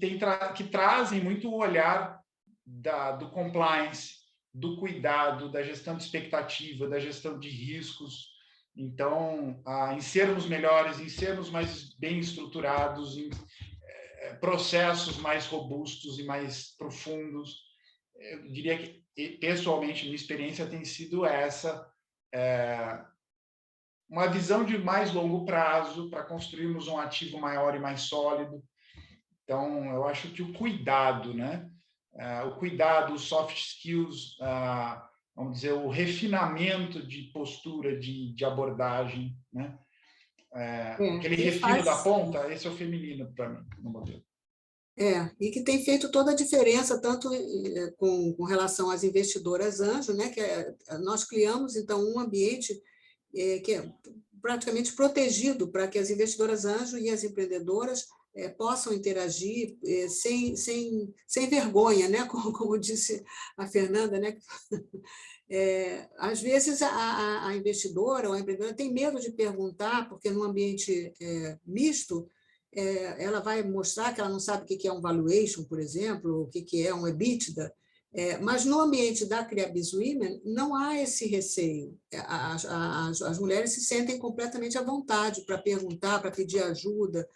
trazem muito o olhar do compliance, do cuidado, da gestão de expectativa, da gestão de riscos. Então, em sermos melhores, em sermos mais bem estruturados, em processos mais robustos e mais profundos. Eu diria que, pessoalmente, minha experiência tem sido essa, uma visão de mais longo prazo para construirmos um ativo maior e mais sólido. Então, eu acho que o cuidado, né? O cuidado, os soft skills, vamos dizer, o refinamento de postura, de abordagem, né? Aquele refino da ponta, esse é o feminino para mim, no modelo. E que tem feito toda a diferença, tanto com relação às investidoras anjo, né, que nós criamos, então, um ambiente que é praticamente protegido para que as investidoras anjo e as empreendedoras possam interagir sem vergonha, né, como disse a Fernanda, né? Às vezes a investidora ou a empreendedora tem medo de perguntar, porque num ambiente misto, ela vai mostrar que ela não sabe o que é um valuation, por exemplo, o que é um EBITDA, mas no ambiente da Criabis Women não há esse receio. As mulheres se sentem completamente à vontade para perguntar, para pedir ajuda,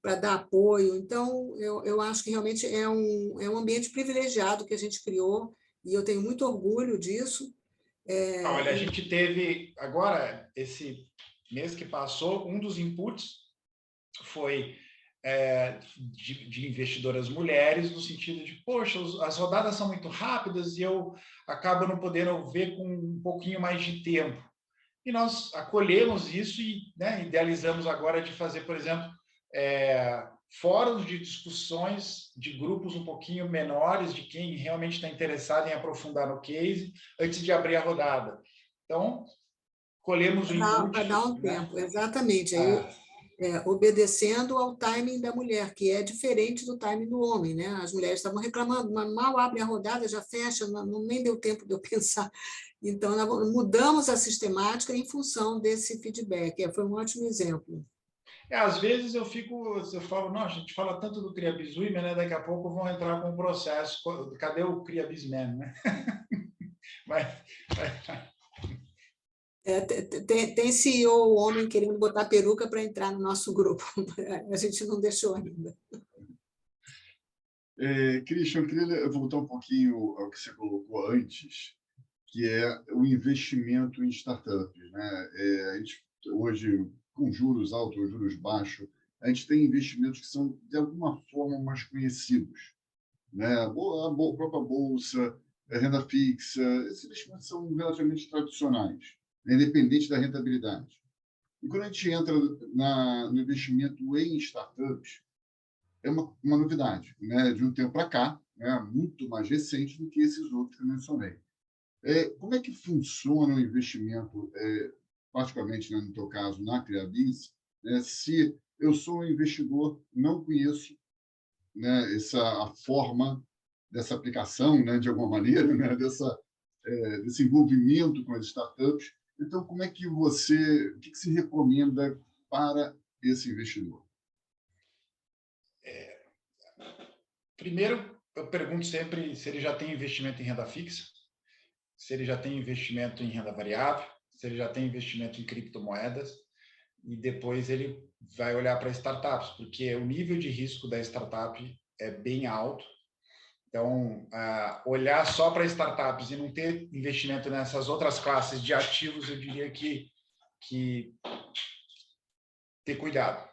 para dar apoio. Então, eu acho que realmente é um ambiente privilegiado que a gente criou, e eu tenho muito orgulho disso. Olha, a gente teve, agora, esse mês que passou, um dos inputs foi de investidoras mulheres, no sentido de, poxa, as rodadas são muito rápidas e eu acabo não podendo ver com um pouquinho mais de tempo. E nós acolhemos isso e, né, idealizamos agora de fazer, por exemplo, fóruns de discussões de grupos um pouquinho menores, de quem realmente está interessado em aprofundar no case, antes de abrir a rodada. Então, colhemos o input. Para dar um tempo, exatamente. Aí, obedecendo ao timing da mulher, que é diferente do timing do homem, né? As mulheres estavam reclamando, mas mal abre a rodada, já fecha, nem deu tempo de eu pensar. Então, nós mudamos a sistemática em função desse feedback. Foi um ótimo exemplo. Às vezes eu falo, não, a gente fala tanto do CRIABIS-Women, né? Daqui a pouco vão entrar com um processo. Cadê o CRIABIS-Men, né? Tem CEO homem querendo botar peruca para entrar no nosso grupo. A gente não deixou ainda. Christian, eu queria voltar um pouquinho ao que você colocou antes, que é o investimento em startups, né? A gente, hoje, com juros altos, juros baixos, a gente tem investimentos que são, de alguma forma, mais conhecidos, né? A própria bolsa, a renda fixa, esses investimentos são relativamente tradicionais, independente da rentabilidade. E quando a gente entra no investimento em startups, é uma novidade, né? De um tempo para cá, né? Muito mais recente do que esses outros que eu mencionei. Como é que funciona o investimento, particularmente, né, no teu caso, na CRIABIS, né? Se eu sou um investidor, não conheço, né, a forma dessa aplicação, né, de alguma maneira, né, desse envolvimento com as startups. Então, como é que o que se recomenda para esse investidor? Primeiro, eu pergunto sempre se ele já tem investimento em renda fixa, se ele já tem investimento em renda variável, se ele já tem investimento em criptomoedas, e depois ele vai olhar para startups, porque o nível de risco da startup é bem alto. Então, olhar só para startups e não ter investimento nessas outras classes de ativos, eu diria que ter cuidado.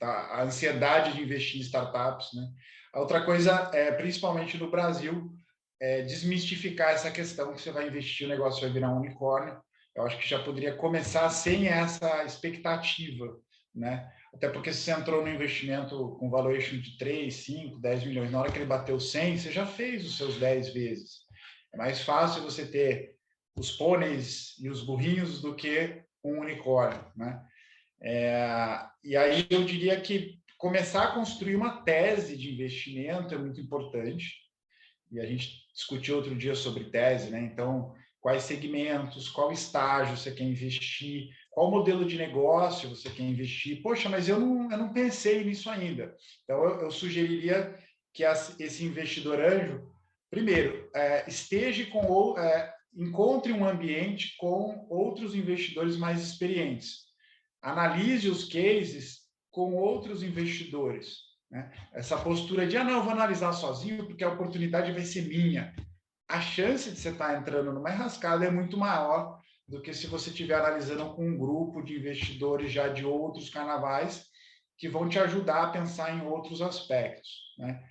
A ansiedade de investir em startups, né? A outra coisa, principalmente no Brasil, desmistificar essa questão que você vai investir, o negócio vai virar um unicórnio. Eu acho que já poderia começar sem essa expectativa, né? Até porque se você entrou no investimento com valuation de 3, 5, 10 milhões, na hora que ele bateu 100, você já fez os seus 10 vezes. É mais fácil você ter os pôneis e os burrinhos do que um unicórnio, né? E aí eu diria que começar a construir uma tese de investimento é muito importante. E a gente discutiu outro dia sobre tese, né? Então, quais segmentos, qual estágio você quer investir, qual modelo de negócio você quer investir. Poxa, mas eu não pensei nisso ainda. Então, eu sugeriria que esse investidor anjo, primeiro, encontre um ambiente com outros investidores mais experientes. Analise os cases com outros investidores, né? Essa postura de, não, eu vou analisar sozinho porque a oportunidade vai ser minha. A chance de você estar entrando numa enrascada é muito maior do que se você estiver analisando com um grupo de investidores já de outros carnavais que vão te ajudar a pensar em outros aspectos, né?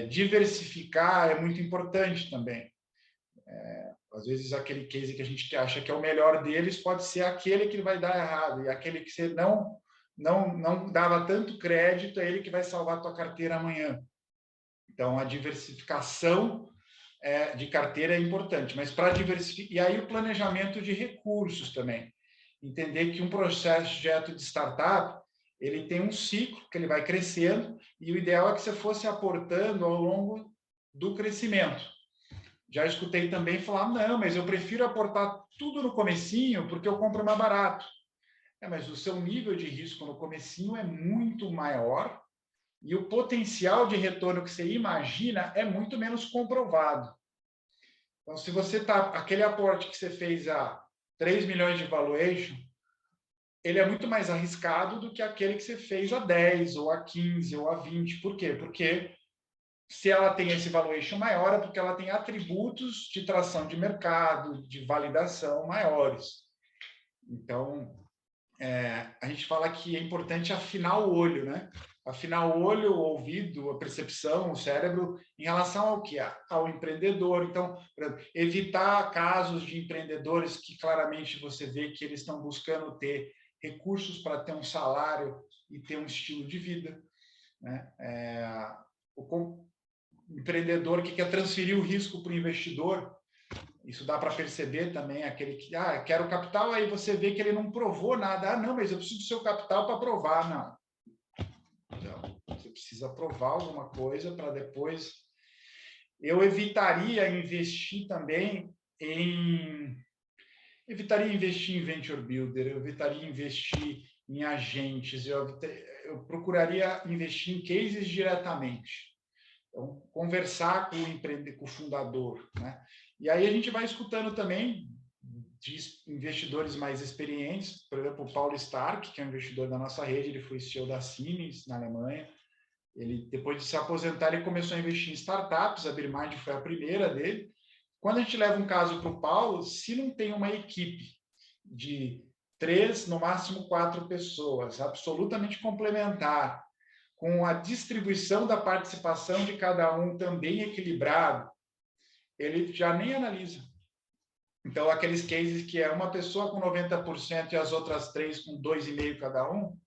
Diversificar é muito importante também. Às vezes, aquele case que a gente acha que é o melhor deles pode ser aquele que vai dar errado, e aquele que você não dava tanto crédito é ele que vai salvar a tua carteira amanhã. Então, a diversificação de carteira é importante, mas para diversificar... E aí o planejamento de recursos também. Entender que um projeto de startup, ele tem um ciclo que ele vai crescendo, e o ideal é que você fosse aportando ao longo do crescimento. Já escutei também falar, não, mas eu prefiro aportar tudo no comecinho porque eu compro mais barato. Mas o seu nível de risco no comecinho é muito maior e o potencial de retorno que você imagina é muito menos comprovado. Então, se você aquele aporte que você fez a 3 milhões de valuation, ele é muito mais arriscado do que aquele que você fez a 10, ou a 15, ou a 20. Por quê? Porque se ela tem esse valuation maior, é porque ela tem atributos de tração de mercado, de validação maiores. Então, a gente fala que é importante afinar o olho, né? Afinar o olho, o ouvido, a percepção, o cérebro, em relação ao quê? Ao empreendedor. Então, evitar casos de empreendedores que claramente você vê que eles estão buscando ter recursos para ter um salário e ter um estilo de vida, né? O empreendedor que quer transferir o risco para o investidor, isso dá para perceber também, aquele que, quero capital, aí você vê que ele não provou nada. Não, mas eu preciso do seu capital para provar. Não. Então, você precisa provar alguma coisa para depois... Eu evitaria investir também Evitaria investir em venture builder, eu evitaria investir em agentes, eu procuraria investir em cases diretamente. Então, conversar com o fundador, né? E aí a gente vai escutando também de investidores mais experientes, por exemplo, o Paulo Stark, que é um investidor da nossa rede, ele foi CEO da Siemens, na Alemanha. Ele, depois de se aposentar, ele começou a investir em startups, a Birmind foi a primeira dele. Quando a gente leva um caso para o Paulo, se não tem uma equipe de 3, no máximo 4 pessoas, absolutamente complementar, com a distribuição da participação de cada um também equilibrado, ele já nem analisa. Então, aqueles cases que é uma pessoa com 90% e as outras 3 com 2,5% cada um,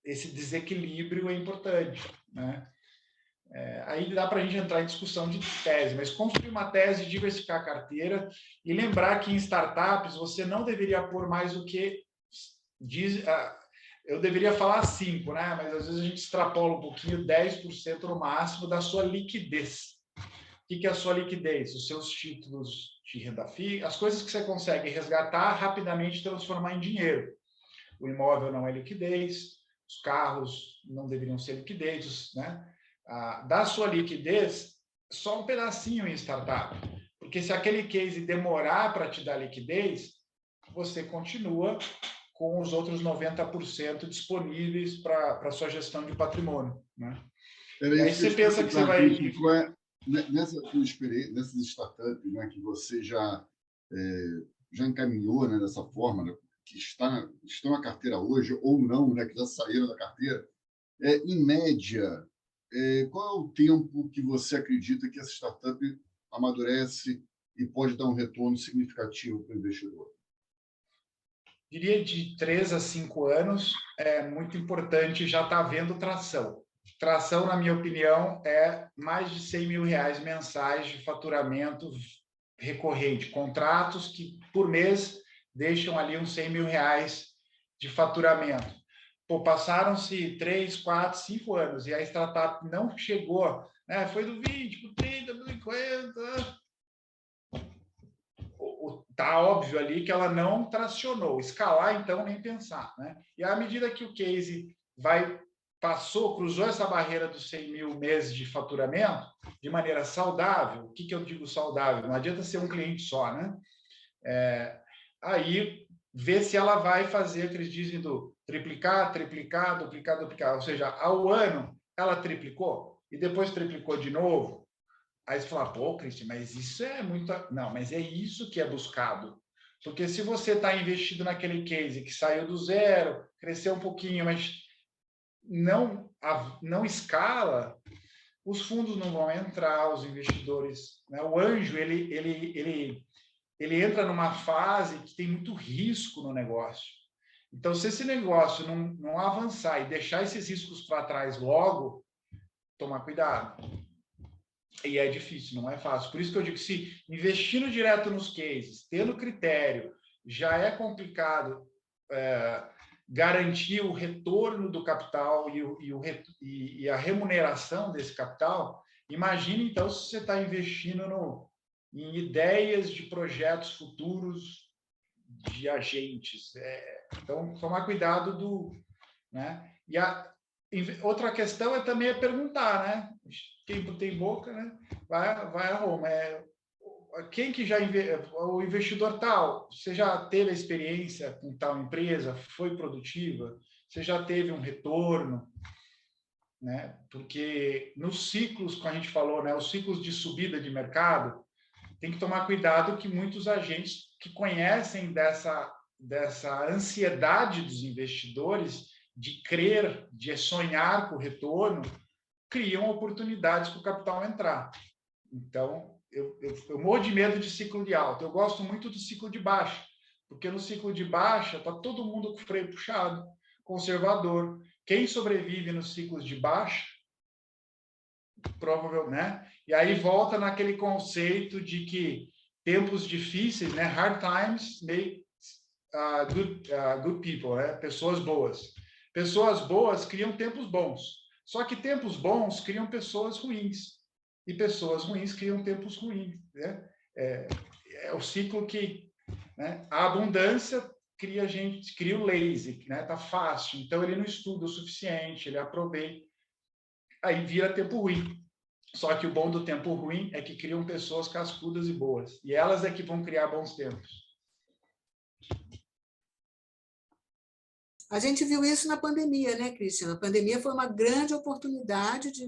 esse desequilíbrio é importante, né? Aí dá para a gente entrar em discussão de tese, mas construir uma tese, diversificar a carteira e lembrar que em startups você não deveria pôr mais do que eu deveria falar 5%, né? Mas às vezes a gente extrapola um pouquinho, 10% no máximo da sua liquidez. O que é a sua liquidez? Os seus títulos de renda fixa, as coisas que você consegue resgatar rapidamente e transformar em dinheiro. O imóvel não é liquidez, os carros não deveriam ser liquidez, né? Da sua liquidez, só um pedacinho em startup. Porque se aquele case demorar para te dar liquidez, você continua com os outros 90% disponíveis para a sua gestão de patrimônio, né? E aí você pensa que você vai... Nessas startups, né, que você já encaminhou, né, dessa forma, né, que estão na carteira hoje ou não, né, que já saíram da carteira, em média, qual é o tempo que você acredita que essa startup amadurece e pode dar um retorno significativo para o investidor? Diria de 3 a 5 anos, é muito importante já estar vendo tração. Tração, na minha opinião, é mais de R$100 mil mensais de faturamento recorrente, contratos que, por mês, deixam ali uns R$100 mil de faturamento. Pô, passaram-se 3, 4, 5 anos e a startup não chegou, né? Foi do 20 para o 30, para o 50. Está óbvio ali que ela não tracionou. Escalar, então, nem pensar, né? E à medida que o case cruzou essa barreira dos 100 mil meses de faturamento, de maneira saudável, o que eu digo saudável? Não adianta ser um cliente só, né? Aí, ver se ela vai fazer, que eles dizem, do triplicar, triplicar, duplicar, duplicar. Ou seja, ao ano, ela triplicou e depois triplicou de novo. Aí você fala, pô, Cristian, mas isso é muito... Não, mas é isso que é buscado. Porque se você está investido naquele case que saiu do zero, cresceu um pouquinho, mas não escala, os fundos não vão entrar, os investidores... Né? O anjo, ele entra numa fase que tem muito risco no negócio. Então, se esse negócio não avançar e deixar esses riscos para trás logo, tomar cuidado. E é difícil, não é fácil. Por isso que eu digo que se investindo direto nos cases, tendo critério, já é complicado garantir o retorno do capital e a remuneração desse capital. Imagine, então, se você está investindo em ideias de projetos futuros de agentes. Então, tomar cuidado né? E outra questão é também perguntar, né? Quem tem boca, né? Vai a Roma. Quem que o investidor tal, você já teve a experiência com tal empresa, foi produtiva, você já teve um retorno, né? Porque nos ciclos, como a gente falou, né? Os ciclos de subida de mercado, tem que tomar cuidado que muitos agentes que conhecem dessa ansiedade dos investidores de crer, de sonhar com o retorno, criam oportunidades para o capital entrar. Então, eu morro de medo de ciclo de alta. Eu gosto muito do ciclo de baixa, porque no ciclo de baixa está todo mundo com o freio puxado, conservador. Quem sobrevive nos ciclos de baixa, provavelmente, né? E aí volta naquele conceito de que tempos difíceis, né? Hard times make good people, né? Pessoas boas. Pessoas boas criam tempos bons. Só que tempos bons criam pessoas ruins. E pessoas ruins criam tempos ruins, né? É o ciclo que, né? A abundância cria o lazy, né? Tá fácil. Então ele não estuda o suficiente, ele aproveita. Aí vira tempo ruim. Só que o bom do tempo ruim é que criam pessoas cascudas e boas. E elas é que vão criar bons tempos. A gente viu isso na pandemia, né, Cristian? A pandemia foi uma grande oportunidade de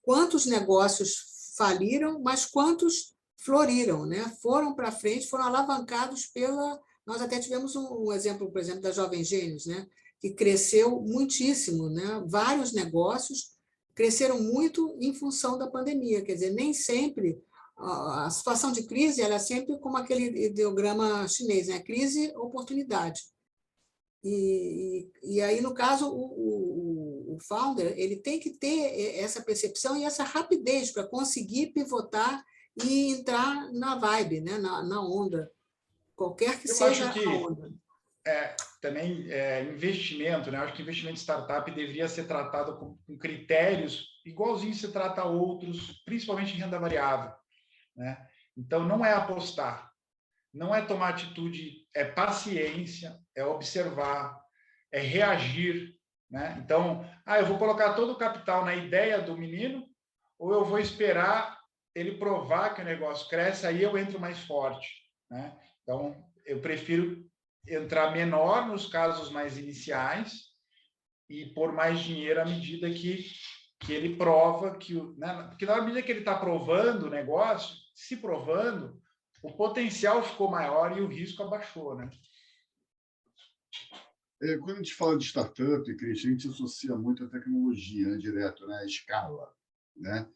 quantos negócios faliram, mas quantos floriram, né? Foram para frente, foram alavancados pela... Nós até tivemos um exemplo, por exemplo, da Jovem Gênios, né? Que cresceu muitíssimo, né? Vários negócios cresceram muito em função da pandemia. Quer dizer, nem sempre... A situação de crise ela é sempre como aquele ideograma chinês, né? Crise, oportunidade. E aí, no caso, o founder ele tem que ter essa percepção e essa rapidez para conseguir pivotar e entrar na vibe, né? na onda, qualquer que seja a onda. Também investimento, né? Acho que investimento de startup deveria ser tratado com critérios igualzinho se trata a outros, principalmente em renda variável, né? Então, não é apostar. Não é tomar atitude, é paciência, é observar, é reagir, né? Então, eu vou colocar todo o capital na ideia do menino ou eu vou esperar ele provar que o negócio cresce, aí eu entro mais forte, né? Então, eu prefiro entrar menor nos casos mais iniciais e pôr mais dinheiro à medida que ele prova que... né? Porque na medida que ele está provando o negócio, se provando, o potencial ficou maior e o risco abaixou, né? Quando a gente fala de startup, Cristian, a gente associa muito a tecnologia, né, direto, né, a escala, né?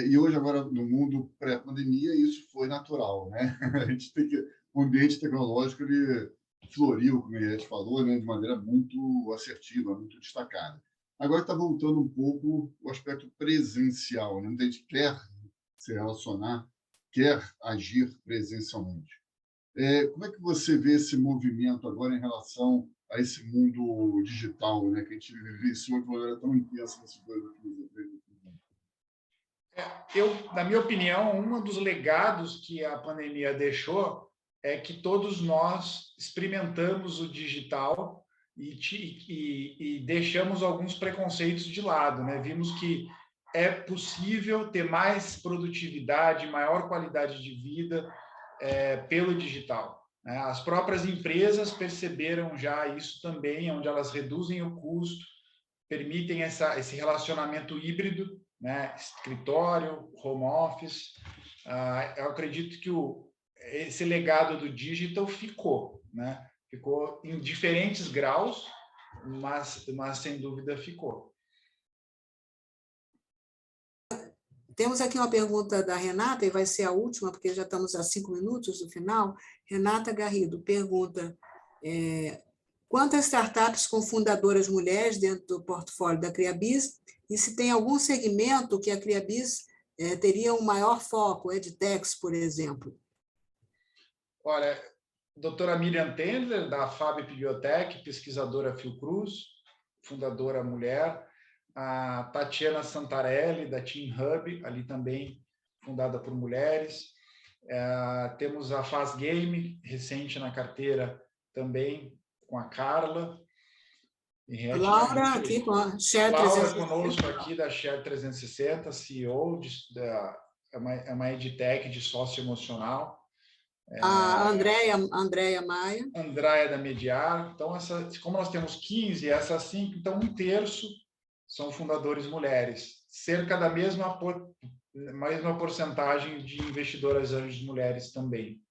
E hoje, agora, no mundo pré-pandemia, isso foi natural, né? A gente tem que... O ambiente tecnológico, ele floriu, como a gente falou, né, de maneira muito assertiva, muito destacada. Agora está voltando um pouco o aspecto presencial, né? A gente quer se relacionar, quer agir presencialmente. Como é que você vê esse movimento agora em relação a esse mundo digital, né, que a gente vivenciou de maneira tão intensa nesses 2 últimos anos? Na minha opinião, um dos legados que a pandemia deixou é que todos nós experimentamos o digital e deixamos alguns preconceitos de lado, né? Vimos que é possível ter mais produtividade, maior qualidade de vida pelo digital, né? As próprias empresas perceberam já isso também, onde elas reduzem o custo, permitem esse relacionamento híbrido, né? Escritório, home office. Eu acredito que esse legado do digital ficou, né? Ficou em diferentes graus, mas sem dúvida ficou. Temos aqui uma pergunta da Renata, e vai ser a última, porque já estamos a 5 minutos do final. Renata Garrido pergunta: quantas startups com fundadoras mulheres dentro do portfólio da Criabis, e se tem algum segmento que a Criabis teria um maior foco, EdTechs, por exemplo? Olha, doutora Miriam Tendler, da FAB Biotech, pesquisadora Fiocruz, fundadora mulher. A Tatiana Santarelli, da Team Hub, ali também fundada por mulheres. Temos a Faz Game, recente na carteira, também com a Carla. Laura, aqui com a Share 360. Laura conosco aqui da Share 360, CEO, é uma edtech de sócio emocional. A Andréia Maia. Andréia da Mediar. Então, como nós temos 15, essas 5, então 1/3 são fundadores mulheres. Cerca da mesma porcentagem de investidoras anjos mulheres também.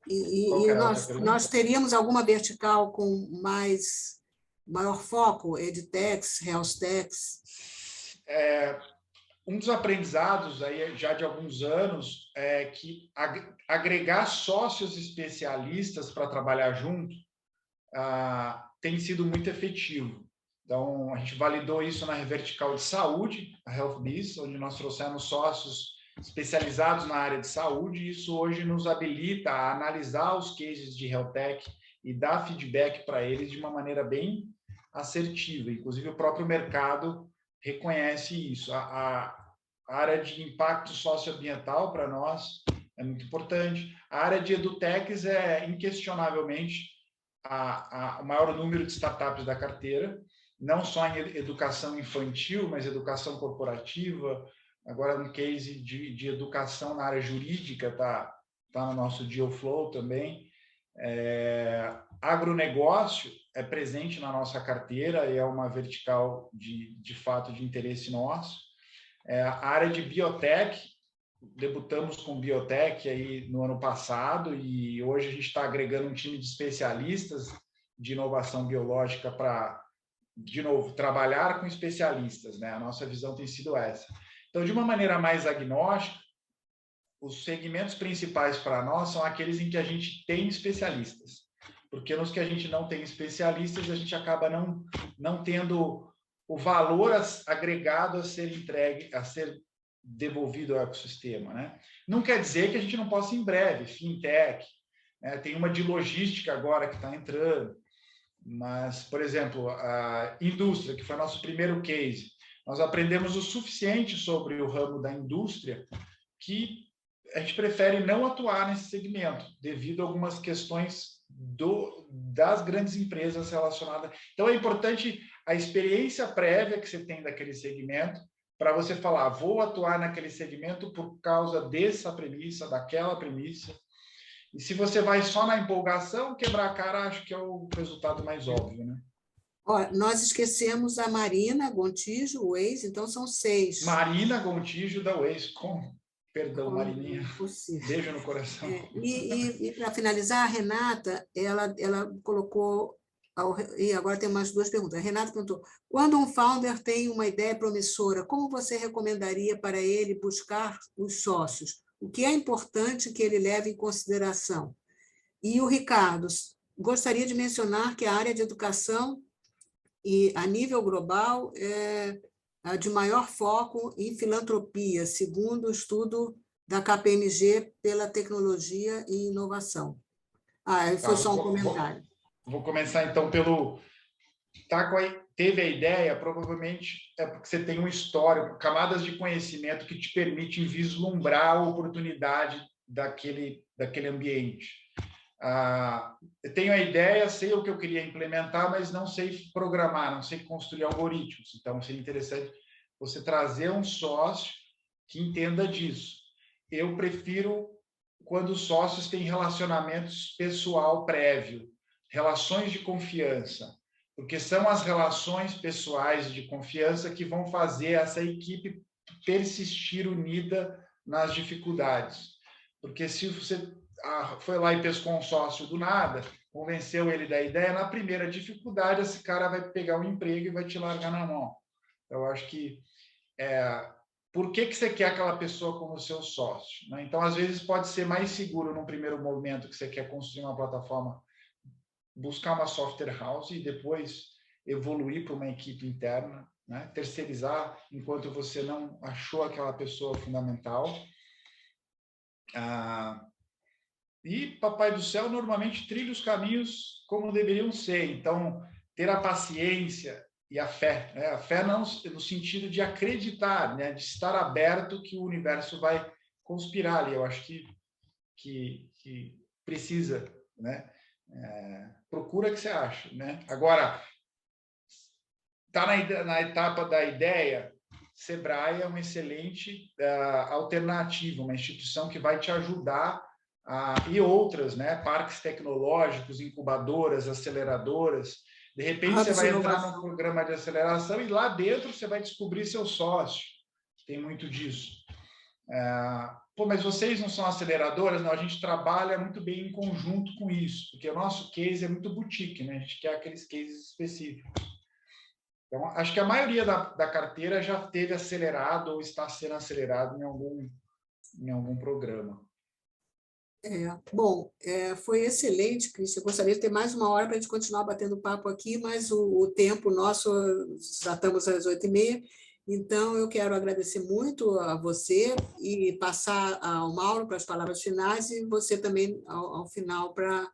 Qual que era a outra nós pergunta? teríamos alguma vertical com maior foco, EdTechs, HealthTechs? Um dos aprendizados aí já de alguns anos é que agregar sócios especialistas para trabalhar junto tem sido muito efetivo. Então, a gente validou isso na vertical de saúde, a HealthBiz, onde nós trouxemos sócios especializados na área de saúde, e isso hoje nos habilita a analisar os cases de HealthTech e dar feedback para eles de uma maneira bem assertiva. Inclusive, o próprio mercado reconhece isso. A área de impacto socioambiental, para nós, é muito importante. A área de EdTechs é, inquestionavelmente, o maior número de startups da carteira, não só em educação infantil, mas educação corporativa. Agora, no case de educação na área jurídica, está no nosso deal flow também. Agronegócio é presente na nossa carteira e é uma vertical de fato de interesse nosso. A área de biotech, debutamos com biotech aí no ano passado e hoje a gente está agregando um time de especialistas de inovação biológica para, de novo, trabalhar com especialistas, né? A nossa visão tem sido essa. Então, de uma maneira mais agnóstica, os segmentos principais para nós são aqueles em que a gente tem especialistas, porque nos que a gente não tem especialistas, a gente acaba não tendo o valor agregado a ser entregue, a ser devolvido ao ecossistema, né? Não quer dizer que a gente não possa em breve, fintech, né? Tem uma de logística agora que está entrando, mas, por exemplo, a indústria, que foi nosso primeiro case, nós aprendemos o suficiente sobre o ramo da indústria que a gente prefere não atuar nesse segmento, devido a algumas questões das grandes empresas relacionadas. Então, é importante a experiência prévia que você tem daquele segmento, para você falar, vou atuar naquele segmento por causa dessa premissa, daquela premissa. E se você vai só na empolgação, quebrar a cara, acho que é o resultado mais óbvio, né? Ó, nós esquecemos a Marina Gontijo, o Waze, então são 6. Marina Gontijo da Waze. Perdão, Marininha. Possível. Beijo no coração. E para finalizar, a Renata, ela colocou, e agora tem mais 2 perguntas. A Renata perguntou, quando um founder tem uma ideia promissora, como você recomendaria para ele buscar os sócios? O que é importante que ele leve em consideração? E o Ricardo, gostaria de mencionar que a área de educação, e a nível global, é a de maior foco em filantropia, segundo o estudo da KPMG pela tecnologia e inovação. Foi só um comentário. Vou começar, então, pelo... Teve a ideia, provavelmente é porque você tem um histórico, camadas de conhecimento que te permitem vislumbrar a oportunidade daquele ambiente. Eu tenho a ideia, sei o que eu queria implementar, mas não sei programar, não sei construir algoritmos. Então, seria interessante você trazer um sócio que entenda disso. Eu prefiro quando os sócios têm relacionamentos pessoal prévio, relações de confiança, porque são as relações pessoais de confiança que vão fazer essa equipe persistir unida nas dificuldades. Porque se você foi lá e pescou um sócio do nada, convenceu ele da ideia, na primeira dificuldade, esse cara vai pegar um emprego e vai te largar na mão. Eu acho que por que você quer aquela pessoa como seu sócio, né? Então, às vezes, pode ser mais seguro num primeiro momento que você quer construir uma plataforma, buscar uma software house e depois evoluir para uma equipe interna, né? Terceirizar enquanto você não achou aquela pessoa fundamental. E Papai do Céu normalmente trilha os caminhos como deveriam ser. Então, ter a paciência e a fé, né? A fé não no sentido de acreditar, né? De estar aberto que o universo vai conspirar ali. Eu acho que precisa, né? Procura o que você acha, né? Agora, está na etapa da ideia, Sebrae é uma excelente alternativa, uma instituição que vai te ajudar e outras, né? Parques tecnológicos, incubadoras, aceleradoras. De repente, você vai entrar num programa de aceleração e lá dentro você vai descobrir seu sócio. Tem muito disso. pô, mas vocês não são aceleradoras? Não, a gente trabalha muito bem em conjunto com isso, porque o nosso case é muito boutique, né? A gente quer aqueles cases específicos. Então, acho que a maioria da carteira já teve acelerado ou está sendo acelerado em algum programa. Bom, foi excelente, Cristian. Eu gostaria de ter mais uma hora para a gente continuar batendo papo aqui, mas o tempo nosso, já estamos às 8h30, então eu quero agradecer muito a você e passar ao Mauro para as palavras finais e você também ao final para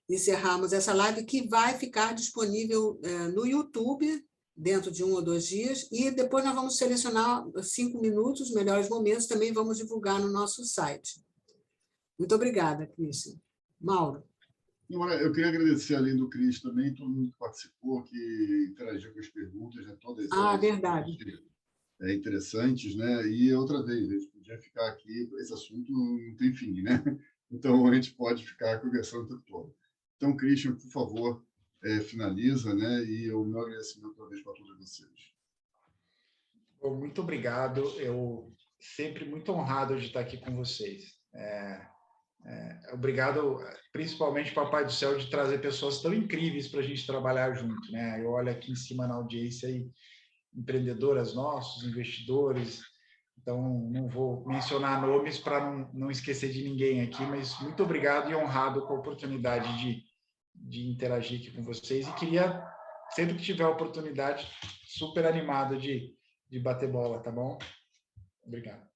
encerrarmos essa live, que vai ficar disponível no YouTube dentro de 1 ou 2 dias, e depois nós vamos selecionar 5 minutos, melhores momentos, também vamos divulgar no nosso site. Muito obrigada, Cristian. Mauro. Eu queria agradecer, além do Cris, também todo mundo que participou, que interagiu com as perguntas, né? Todas elas Verdade. Interessantes, né? E outra vez, a gente podia ficar aqui, esse assunto não tem fim, né? Então a gente pode ficar conversando o tempo todo. Então, Cristian, por favor, finaliza, né? E o meu agradecimento outra vez para todos vocês. Muito obrigado. Eu sempre muito honrado de estar aqui com vocês. Obrigado, principalmente, Papai do Céu, de trazer pessoas tão incríveis para a gente trabalhar junto, né? Eu olho aqui em cima na audiência aí, empreendedoras nossos, investidores. Então, não vou mencionar nomes para não esquecer de ninguém aqui, mas muito obrigado e honrado com a oportunidade de interagir aqui com vocês. E queria, sempre que tiver a oportunidade, super animado de bater bola, tá bom? Obrigado.